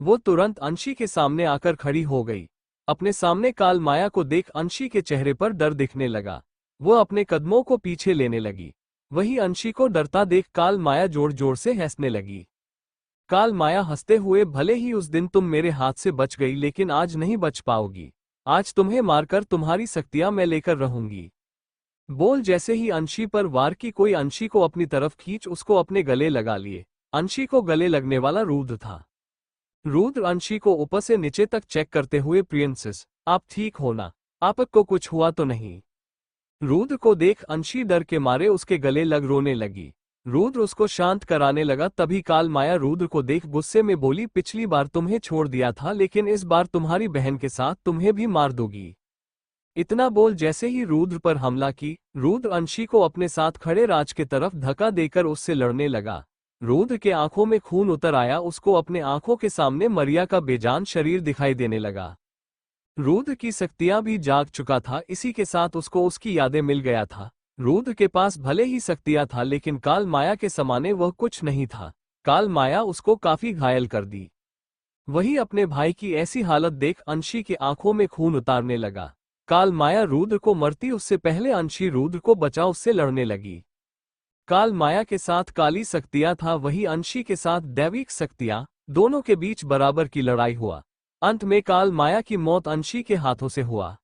वो तुरंत अंशी के सामने आकर खड़ी हो गई। अपने सामने काल माया को देख अंशी के चेहरे पर डर दिखने लगा। वो अपने कदमों को पीछे लेने लगी। वही अंशी को डरता देख काल माया जोर जोर से हंसने लगी। काल माया हंसते हुए, भले ही उस दिन तुम मेरे हाथ से बच गई, लेकिन आज नहीं बच पाओगी। आज तुम्हें मारकर तुम्हारी शक्तियां मैं लेकर रहूंगी। बोल जैसे ही अंशी पर वार की, कोई अंशी को अपनी तरफ खींच उसको अपने गले लगा लिए। अंशी को गले लगने वाला रुद्र था। रुद्र अंशी को ऊपर से नीचे तक चेक करते हुए, प्रिंसेस आप ठीक हो ना? आपको कुछ हुआ तो नहीं? रुद्र को देख अंशी डर के मारे उसके गले लग रोने लगी। रुद्र उसको शांत कराने लगा। तभी काल माया रुद्र को देख गुस्से में बोली, पिछली बार तुम्हें छोड़ दिया था, लेकिन इस बार तुम्हारी बहन के साथ तुम्हें भी मार दूंगी। इतना बोल जैसे ही रुद्र पर हमला की, रुद्र अंशी को अपने साथ खड़े राज के तरफ धक्का देकर उससे लड़ने लगा। रुद्र के आंखों में खून उतर आया। उसको अपने आंखों के सामने मरिया का बेजान शरीर दिखाई देने लगा। रुद्र की शक्तियां भी जाग चुका था। इसी के साथ उसको उसकी यादें मिल गया था। रुद्र के पास भले ही शक्तियां था, लेकिन काल माया के समाने वह कुछ नहीं था। काल माया उसको काफी घायल कर दी। वही अपने भाई की ऐसी हालत देख अंशी की आंखों में खून उतारने लगा। काल माया रुद्र को मरती उससे पहले अंशी रुद्र को बचा उससे लड़ने लगी। काल माया के साथ काली शक्तियां था, वही अंशी के साथ दैविक शक्तियां। दोनों के बीच बराबर की लड़ाई हुआ। अंत में काल माया की मौत अंशी के हाथों से हुआ।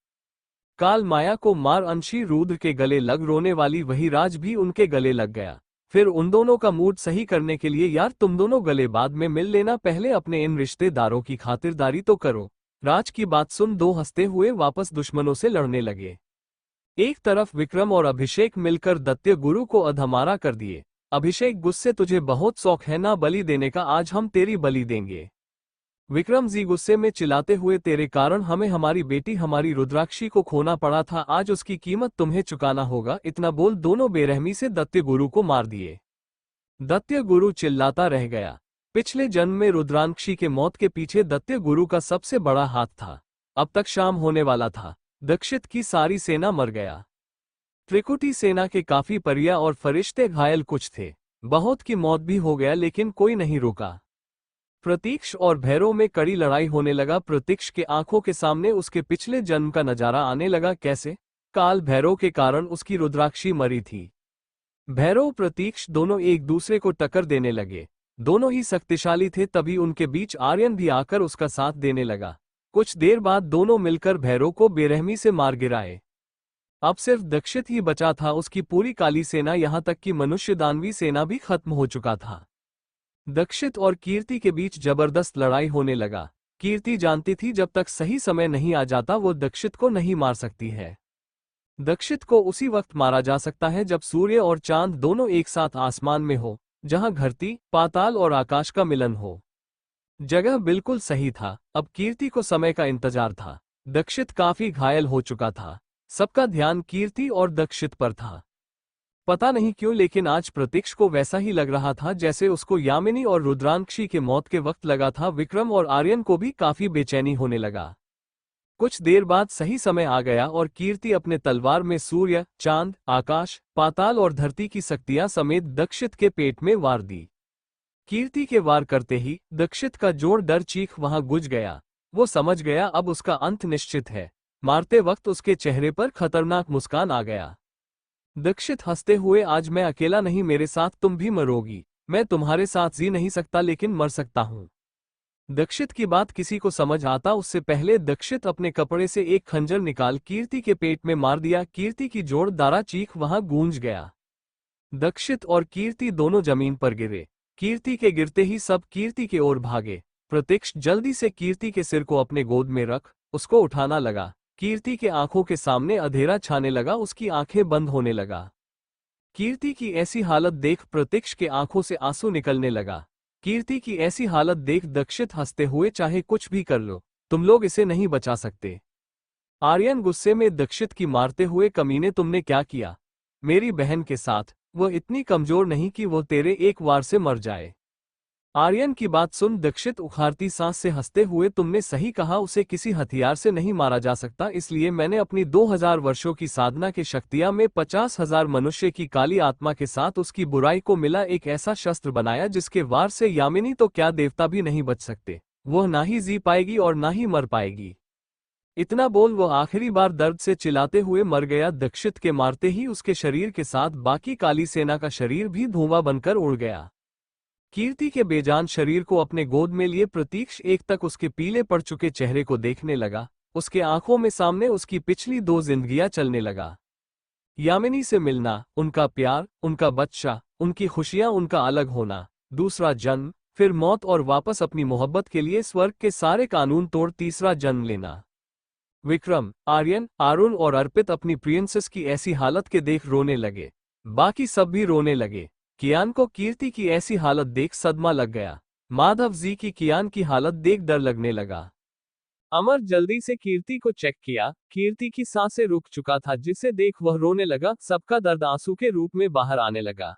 काल माया को मार अंशी रुद्र के गले लग रोने वाली वही राज भी उनके गले लग गया। फिर उन दोनों का मूड सही करने के लिए, यार तुम दोनों गले बाद में मिल लेना, पहले अपने इन रिश्तेदारों की खातिरदारी तो करो। राज की बात सुन दो हंसते हुए वापस दुश्मनों से लड़ने लगे। एक तरफ विक्रम और अभिषेक मिलकर दैत्य गुरु को अधमारा कर दिए। अभिषेक गुस्से, तुझे बहुत शौक है ना बलि देने का, आज हम तेरी बलि देंगे। विक्रम जी गुस्से में चिल्लाते हुए, तेरे कारण हमें हमारी बेटी हमारी रुद्राक्षी को खोना पड़ा था, आज उसकी कीमत तुम्हें चुकाना होगा। इतना बोल दोनों बेरहमी से दैत्य गुरु को मार दिए। दैत्य गुरु चिल्लाता रह गया। पिछले जन्म में रुद्राक्षी के मौत के पीछे दैत्य गुरु का सबसे बड़ा हाथ था। अब तक शाम होने वाला था। दक्षित की सारी सेना मर गया। त्रिकुटी सेना के काफी परिया और फरिश्ते घायल कुछ थे। बहुत की मौत भी हो गया, लेकिन कोई नहीं रुका। प्रतीक्ष और भैरव में कड़ी लड़ाई होने लगा। प्रतीक्ष के आंखों के सामने उसके पिछले जन्म का नजारा आने लगा। कैसे? काल भैरव के कारण उसकी रुद्राक्षी मरी थी। भैरव प्रतीक्ष दोनों एक दूसरे को टक्कर देने लगे। दोनों ही शक्तिशाली थे। तभी उनके बीच आर्यन भी आकर उसका साथ देने लगा। कुछ देर बाद दोनों मिलकर भैरव को बेरहमी से मार गिराए। अब सिर्फ दक्षित ही बचा था। उसकी पूरी काली सेना, यहां तक कि मनुष्य दानवी सेना भी खत्म हो चुका था। दक्षित और कीर्ति के बीच जबरदस्त लड़ाई होने लगा। कीर्ति जानती थी जब तक सही समय नहीं आ जाता वो दक्षित को नहीं मार सकती है। दक्षित को उसी वक्त मारा जा सकता है जब सूर्य और चांद दोनों एक साथ आसमान में हो, जहां धरती, पाताल और आकाश का मिलन हो। जगह बिल्कुल सही था। अब कीर्ति को समय का इंतजार था। दक्षित काफी घायल हो चुका था। सबका ध्यान कीर्ति और दक्षित पर था। पता नहीं क्यों, लेकिन आज प्रतीक्ष को वैसा ही लग रहा था जैसे उसको यामिनी और रुद्रांक्षी के मौत के वक्त लगा था। विक्रम और आर्यन को भी काफी बेचैनी होने लगा। कुछ देर बाद सही समय आ गया और कीर्ति अपने तलवार में सूर्य, चांद, आकाश, पाताल और धरती की शक्तियां समेत दक्षित के पेट में वार दी। कीर्ति के वार करते ही दक्षित का जोर डर चीख वहां गुज गया। वो समझ गया अब उसका अंत निश्चित है। मारते वक्त उसके चेहरे पर खतरनाक मुस्कान आ गया। दक्षित हंसते हुए, आज मैं अकेला नहीं, मेरे साथ तुम भी मरोगी। मैं तुम्हारे साथ जी नहीं सकता, लेकिन मर सकता हूं। दक्षित की बात किसी को समझ आता उससे पहले दक्षित अपने कपड़े से एक खंजर निकाल कीर्ति के पेट में मार दिया। कीर्ति की जोरदार चीख वहां गूंज गया। दक्षित और कीर्ति दोनों जमीन पर गिरे। कीर्ति के गिरते ही सब कीर्ति की ओर भागे। प्रतीक्ष जल्दी से कीर्ति के सिर को अपने गोद में रख उसको उठाना लगा। कीर्ति के आंखों के सामने अंधेरा छाने लगा, उसकी आंखें बंद होने लगा। कीर्ति की ऐसी हालत देख प्रतीक्ष के आंखों से आंसू निकलने लगा। कीर्ति की ऐसी हालत देख दक्षित हंसते हुए, चाहे कुछ भी कर लो, तुम लोग इसे नहीं बचा सकते। आर्यन गुस्से में दक्षित की मारते हुए, कमीने तुमने क्या किया मेरी बहन के साथ? वह इतनी कमजोर नहीं कि वो तेरे एक वार से मर जाए। आर्यन की बात सुन दक्षित उखाड़ती सांस से हंसते हुए, तुमने सही कहा, उसे किसी हथियार से नहीं मारा जा सकता, इसलिए मैंने अपनी 2000 वर्षों की साधना की शक्तियां में 50,000 मनुष्य की काली आत्मा के साथ उसकी बुराई को मिला एक ऐसा शस्त्र बनाया जिसके वार से यामिनी तो क्या देवता भी नहीं बच सकते। वह ना ही जी पाएगी और ना ही मर पाएगी। इतना बोल वो आखिरी बार दर्द से चिल्लाते हुए मर गया। दक्षित के मारते ही उसके शरीर के साथ बाकी काली सेना का शरीर भी धुआं बनकर उड़ गया। कीर्ति के बेजान शरीर को अपने गोद में लिए प्रतीक्ष एक तक उसके पीले पड़ चुके चेहरे को देखने लगा। उसके आंखों में सामने उसकी पिछली 2 जिंदगियां चलने लगा। यामिनी से मिलना, उनका प्यार, उनका बच्चा, उनकी खुशियां, उनका अलग होना, दूसरा जन्म, फिर मौत और वापस अपनी मोहब्बत के लिए स्वर्ग के सारे कानून तोड़ तीसरा जन्म लेना। विक्रम, आर्यन, अरुण और अर्पित अपनी प्रिंसेस की ऐसी हालत के देख रोने लगे। बाकी सब भी रोने लगे। कियान को कीर्ति की ऐसी हालत देख सदमा लग गया। माधव जी की कियान की हालत देख डर लगने लगा। अमर जल्दी से कीर्ति को चेक किया। कीर्ति की सांसें रुक चुका था, जिसे देख वह रोने लगा। सबका दर्द आंसू के रूप में बाहर आने लगा।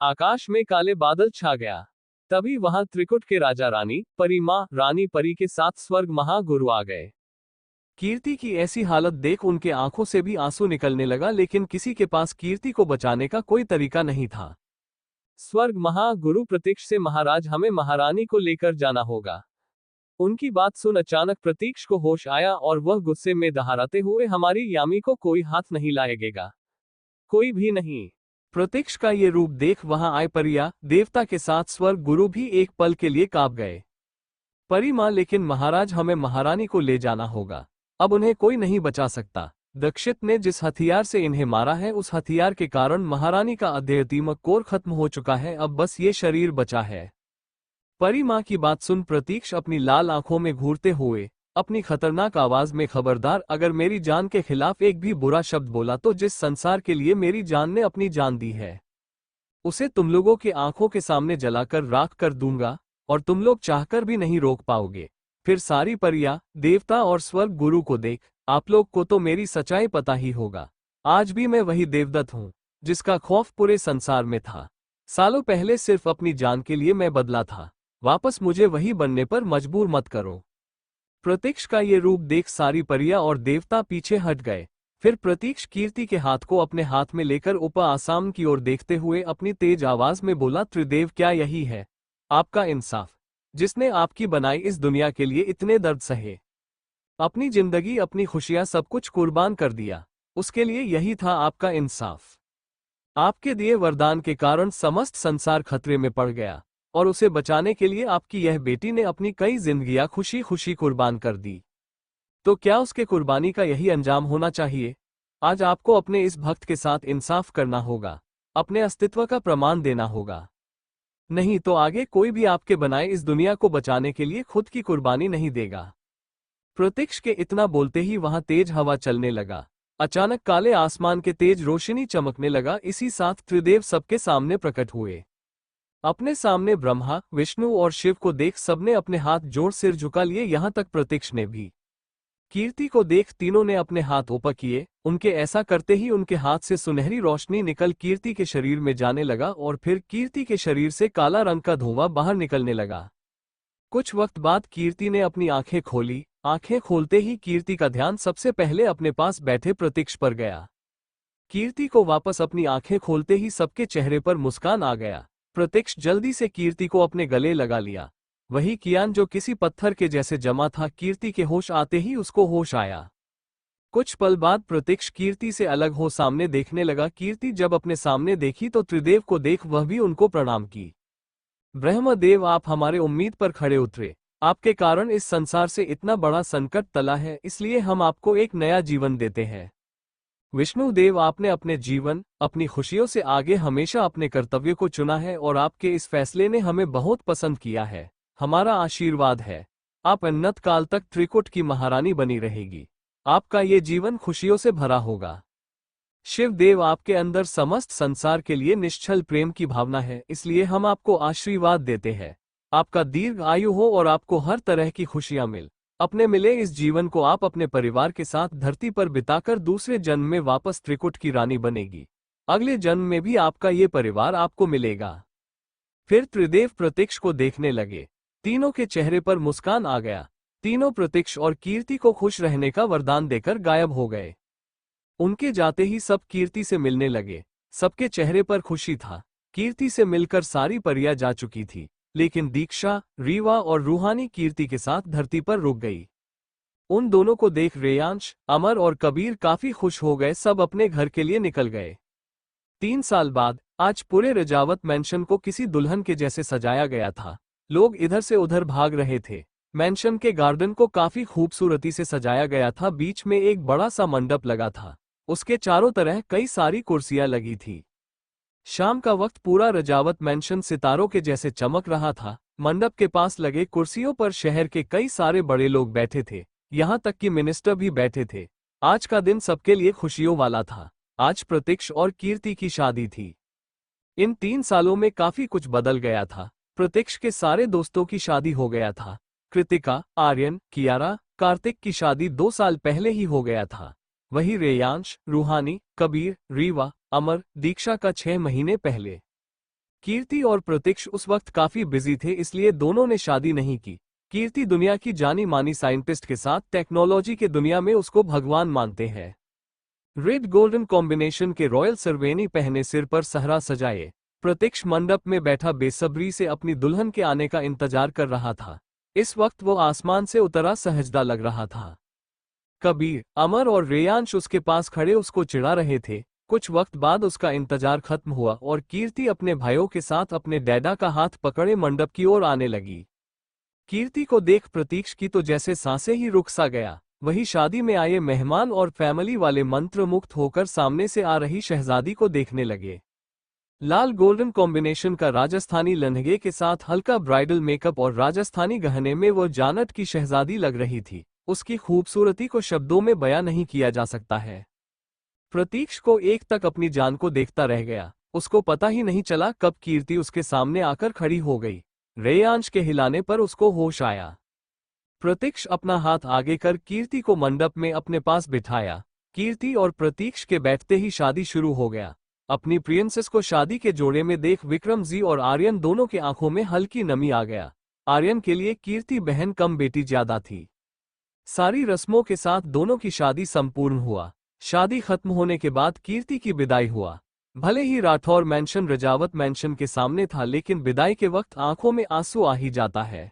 आकाश में काले बादल छा गया। तभी वहां त्रिकुट के राजा रानी परी मां रानी परी के साथ स्वर्ग महागुरु आ गए। कीर्ति की ऐसी हालत देख उनके आंखों से भी आंसू निकलने लगा, लेकिन किसी के पास कीर्ति को बचाने का कोई तरीका नहीं था। स्वर्ग महागुरु प्रतीक्ष से, महाराज हमें महारानी को लेकर जाना होगा। उनकी बात सुन अचानक प्रतीक्ष को होश आया और वह गुस्से में दहाड़ते हुए, हमारी यामी को कोई हाथ नहीं लाएगा, कोई भी नहीं। प्रतीक्ष का ये रूप देख वहां आए परिया देवता के साथ स्वर्ग गुरु भी एक पल के लिए कांप गए। परी मां, लेकिन महाराज हमें महारानी को ले जाना होगा, अब उन्हें कोई नहीं बचा सकता। दक्षित ने जिस हथियार से इन्हें मारा है उस हथियार के कारण महारानी का अध्यात्मिक कोर खत्म हो चुका है, अब बस ये शरीर बचा है। परी मां की बात सुन प्रतीक्ष अपनी लाल आंखों में घूरते हुए अपनी खतरनाक आवाज में, खबरदार, अगर मेरी जान के खिलाफ एक भी बुरा शब्द बोला तो जिस संसार के लिए मेरी जान ने अपनी जान दी है उसे तुम लोगों की आंखों के सामने जलाकर राख कर दूंगा और तुम लोग चाहकर भी नहीं रोक पाओगे। फिर सारी परिया देवता और स्वर्ग गुरु को देख, आप लोग को तो मेरी सच्चाई पता ही होगा। आज भी मैं वही देवदत्त हूँ जिसका खौफ पूरे संसार में था। सालों पहले सिर्फ अपनी जान के लिए मैं बदला था, वापस मुझे वही बनने पर मजबूर मत करो। प्रतीक्ष का ये रूप देख सारी परिया और देवता पीछे हट गए। फिर प्रतीक्ष कीर्ति के हाथ को अपने हाथ में लेकर ऊपर आसाम की ओर देखते हुए अपनी तेज आवाज में बोला, त्रिदेव, क्या यही है आपका इंसाफ? जिसने आपकी बनाई इस दुनिया के लिए इतने दर्द सहे, अपनी जिंदगी, अपनी खुशियां, सब कुछ कुर्बान कर दिया, उसके लिए यही था आपका इंसाफ? आपके दिए वरदान के कारण समस्त संसार खतरे में पड़ गया और उसे बचाने के लिए आपकी यह बेटी ने अपनी कई जिंदगियां खुशी खुशी कुर्बान कर दी। तो क्या उसके कुर्बानी का यही अंजाम होना चाहिए? आज आपको अपने इस भक्त के साथ इंसाफ करना होगा, अपने अस्तित्व का प्रमाण देना होगा, नहीं तो आगे कोई भी आपके बनाए इस दुनिया को बचाने के लिए खुद की कुर्बानी नहीं देगा। प्रतीक्ष के इतना बोलते ही वहां तेज हवा चलने लगा। अचानक काले आसमान के तेज रोशनी चमकने लगा। इसी साथ त्रिदेव सबके सामने प्रकट हुए। अपने सामने ब्रह्मा, विष्णु और शिव को देख सबने अपने हाथ जोड़ सिर झुका लिए, यहां तक प्रतीक्ष ने भी। कीर्ति को देख तीनों ने अपने हाथ ऊपर किए। उनके ऐसा करते ही उनके हाथ से सुनहरी रोशनी निकल कीर्ति के शरीर में जाने लगा और फिर कीर्ति के शरीर से काला रंग का धुआं बाहर निकलने लगा। कुछ वक्त बाद कीर्ति ने अपनी आंखें खोली। आंखें खोलते ही कीर्ति का ध्यान सबसे पहले अपने पास बैठे प्रतीक्ष पर गया। कीर्ति को वापस अपनी आंखें खोलते ही सबके चेहरे पर मुस्कान आ गया। प्रतीक्ष जल्दी से कीर्ति को अपने गले लगा लिया। वही कियान जो किसी पत्थर के जैसे जमा था, कीर्ति के होश आते ही उसको होश आया। कुछ पल बाद प्रतीक्ष कीर्ति से अलग हो सामने देखने लगा। कीर्ति जब अपने सामने देखी तो त्रिदेव को देख वह भी उनको प्रणाम की। ब्रह्मदेव, आप हमारे उम्मीद पर खड़े उतरे। आपके कारण इस संसार से इतना बड़ा संकट टला है, इसलिए हम आपको एक नया जीवन देते हैं। विष्णुदेव, आपने अपने जीवन, अपनी खुशियों से आगे हमेशा अपने कर्तव्य को चुना है और आपके इस फैसले ने हमें बहुत पसंद किया है। हमारा आशीर्वाद है, आप अनंत काल तक त्रिकुट की महारानी बनी रहेगी। आपका ये जीवन खुशियों से भरा होगा। शिवदेव, आपके अंदर समस्त संसार के लिए निश्चल प्रेम की भावना है, इसलिए हम आपको आशीर्वाद देते हैं। आपका दीर्घ आयु हो और आपको हर तरह की खुशियां अपने मिले इस जीवन को आप अपने परिवार के साथ धरती पर बिताकर दूसरे जन्म में वापस त्रिकुट की रानी बनेगी। अगले जन्म में भी आपका ये परिवार आपको मिलेगा। फिर त्रिदेव प्रतीक्ष को देखने लगे। तीनों के चेहरे पर मुस्कान आ गया। तीनों प्रतीक्ष और कीर्ति को खुश रहने का वरदान देकर गायब हो गए। उनके जाते ही सब कीर्ति से मिलने लगे। सबके चेहरे पर खुशी था। कीर्ति से मिलकर सारी परियां जा चुकी थी, लेकिन दीक्षा, रीवा और रूहानी कीर्ति के साथ धरती पर रुक गई। उन दोनों को देख रेयांश, अमर और कबीर काफी खुश हो गए। सब अपने घर के लिए निकल गए। 3 साल बाद आज पूरे रजावत मैंशन को किसी दुल्हन के जैसे सजाया गया था। लोग इधर से उधर भाग रहे थे। मैंशन के गार्डन को काफी खूबसूरती से सजाया गया था। बीच में एक बड़ा सा मंडप लगा था। उसके चारों तरह कई सारी कुर्सियां लगी थी। शाम का वक्त पूरा रजावत मैंशन सितारों के जैसे चमक रहा था। मंडप के पास लगे कुर्सियों पर शहर के कई सारे बड़े लोग बैठे थे, यहाँ तक कि मिनिस्टर भी बैठे थे। आज का दिन सबके लिए खुशियों वाला था। आज प्रतीक्ष और कीर्ति की शादी थी। इन 3 सालों में काफी कुछ बदल गया था। प्रतीक्ष के सारे दोस्तों की शादी हो गया था। कृतिका, आर्यन, कियारा, कार्तिक की शादी 2 साल पहले ही हो गया था। वही रेयांश, रूहानी, कबीर, रीवा, अमर, दीक्षा का 6 महीने पहले। कीर्ति और प्रतीक्ष उस वक्त काफी बिजी थे, इसलिए दोनों ने शादी नहीं की। कीर्ति दुनिया की जानी मानी साइंटिस्ट के साथ टेक्नोलॉजी के दुनिया में उसको भगवान मानते हैं। रेड गोल्डन कॉम्बिनेशन के रॉयल सरवेनी पहने, सिर पर सहरा सजाए, प्रतीक्ष मंडप में बैठा बेसब्री से अपनी दुल्हन के आने का इंतजार कर रहा था। इस वक्त वो आसमान से उतरा सहजदा लग रहा था। कबीर, अमर और रेयांश उसके पास खड़े उसको चिढ़ा रहे थे। कुछ वक्त बाद उसका इंतजार खत्म हुआ और कीर्ति अपने भाइयों के साथ अपने डैडा का हाथ पकड़े मंडप की ओर आने लगी। कीर्ति को देख प्रतीक्ष की तो जैसे सांसें ही रुक सा गया। वही शादी में आए मेहमान और फैमिली वाले मंत्रमुग्ध होकर सामने से आ रही शहजादी को देखने लगे। लाल गोल्डन कॉम्बिनेशन का राजस्थानी लहंगे के साथ हल्का ब्राइडल मेकअप और राजस्थानी गहने में वो जानट की शहजादी लग रही थी। उसकी खूबसूरती को शब्दों में बयां नहीं किया जा सकता है। प्रतीक्ष को एक तक अपनी जान को देखता रह गया। उसको पता ही नहीं चला कब कीर्ति उसके सामने आकर खड़ी हो गई। रेयांश के हिलाने पर उसको होश आया। प्रतीक्ष अपना हाथ आगे कर कीर्ति को मंडप में अपने पास बिठाया। कीर्ति और प्रतीक्ष के बैठते ही शादी शुरू हो गया। अपनी प्रिंसेस को शादी के जोड़े में देख विक्रम जी और आर्यन दोनों के आंखों में हल्की नमी आ गया। आर्यन के लिए कीर्ति बहन कम बेटी ज्यादा थी। सारी रस्मों के साथ दोनों की शादी संपूर्ण हुआ। शादी खत्म होने के बाद कीर्ति की विदाई हुआ। भले ही राठौर मैंशन रजावत मैंशन के सामने था, लेकिन विदाई के वक्त आंखों में आंसू आ ही जाता है।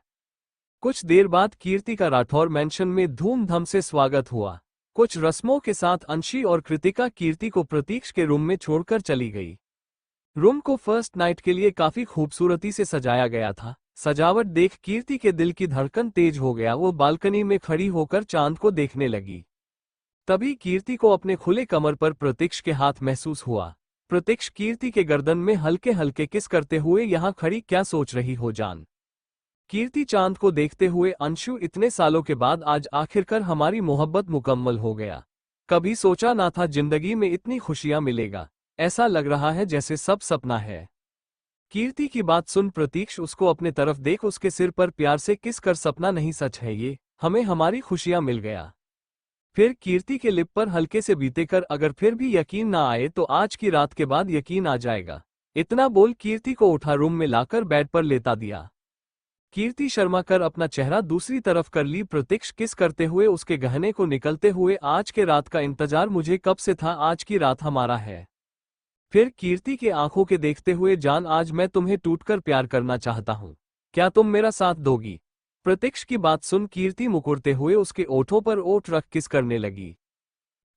कुछ देर बाद कीर्ति का राठौर मैंशन में धूमधाम से स्वागत हुआ। कुछ रस्मों के साथ अंशी और कृतिका कीर्ति को प्रतीक्ष के रूम में छोड़कर चली गई। रूम को फर्स्ट नाइट के लिए काफी खूबसूरती से सजाया गया था। सजावट देख कीर्ति के दिल की धड़कन तेज हो गया। वो बालकनी में खड़ी होकर चांद को देखने लगी। तभी कीर्ति को अपने खुले कमर पर प्रतीक्ष के हाथ महसूस हुआ। प्रतीक्ष कीर्ति के गर्दन में हल्के हल्के किस करते हुए, यहाँ खड़ी क्या सोच रही हो जान? कीर्ति चांद को देखते हुए, अंशु, इतने सालों के बाद आज आखिरकार हमारी मोहब्बत मुकम्मल हो गया। कभी सोचा ना था जिंदगी में इतनी खुशियां मिलेगा। ऐसा लग रहा है जैसे सब सपना है। कीर्ति की बात सुन प्रतीक्ष उसको अपने तरफ देख उसके सिर पर प्यार से किस कर, सपना नहीं सच है ये, हमें हमारी खुशियां मिल गया। फिर कीर्ति के लिप पर हल्के से बीते कर, अगर फिर भी यकीन ना आए तो आज की रात के बाद यकीन आ जाएगा। इतना बोल कीर्ति को उठा रूम में लाकर बेड पर लेटा दिया। कीर्ति शर्मा कर अपना चेहरा दूसरी तरफ कर ली। प्रतीक्ष किस करते हुए उसके गहने को निकलते हुए, आज के रात का इंतजार मुझे कब से था, आज की रात हमारा है। फिर कीर्ति के आंखों के देखते हुए, जान, आज मैं तुम्हें टूटकर प्यार करना चाहता हूँ, क्या तुम मेरा साथ दोगी? प्रतीक्ष की बात सुन कीर्ति मुकुरते हुए उसके ओठों पर ओठ रख किस करने लगी।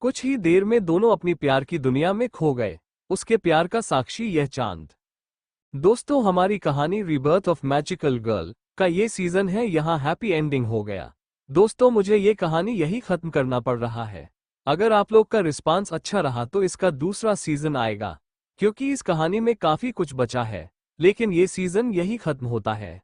कुछ ही देर में दोनों अपनी प्यार की दुनिया में खो गए। उसके प्यार का साक्षी यह चांद। दोस्तों, हमारी कहानी रीबर्थ ऑफ मैजिकल गर्ल का ये सीजन है यहाँ हैप्पी एंडिंग हो गया। दोस्तों मुझे ये कहानी यही खत्म करना पड़ रहा है। अगर आप लोग का रिस्पांस अच्छा रहा तो इसका दूसरा सीजन आएगा, क्योंकि इस कहानी में काफी कुछ बचा है, लेकिन ये सीजन यही खत्म होता है।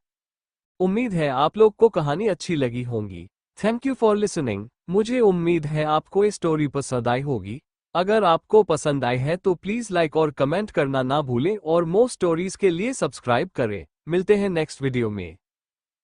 उम्मीद है आप लोग को कहानी अच्छी लगी होगी। Thank you for listening. मुझे उम्मीद है आपको ये स्टोरी पसंद आई होगी। अगर आपको पसंद आई है तो प्लीज लाइक और कमेंट करना ना भूलें और मोर स्टोरीज के लिए सब्सक्राइब करें। मिलते हैं नेक्स्ट वीडियो में।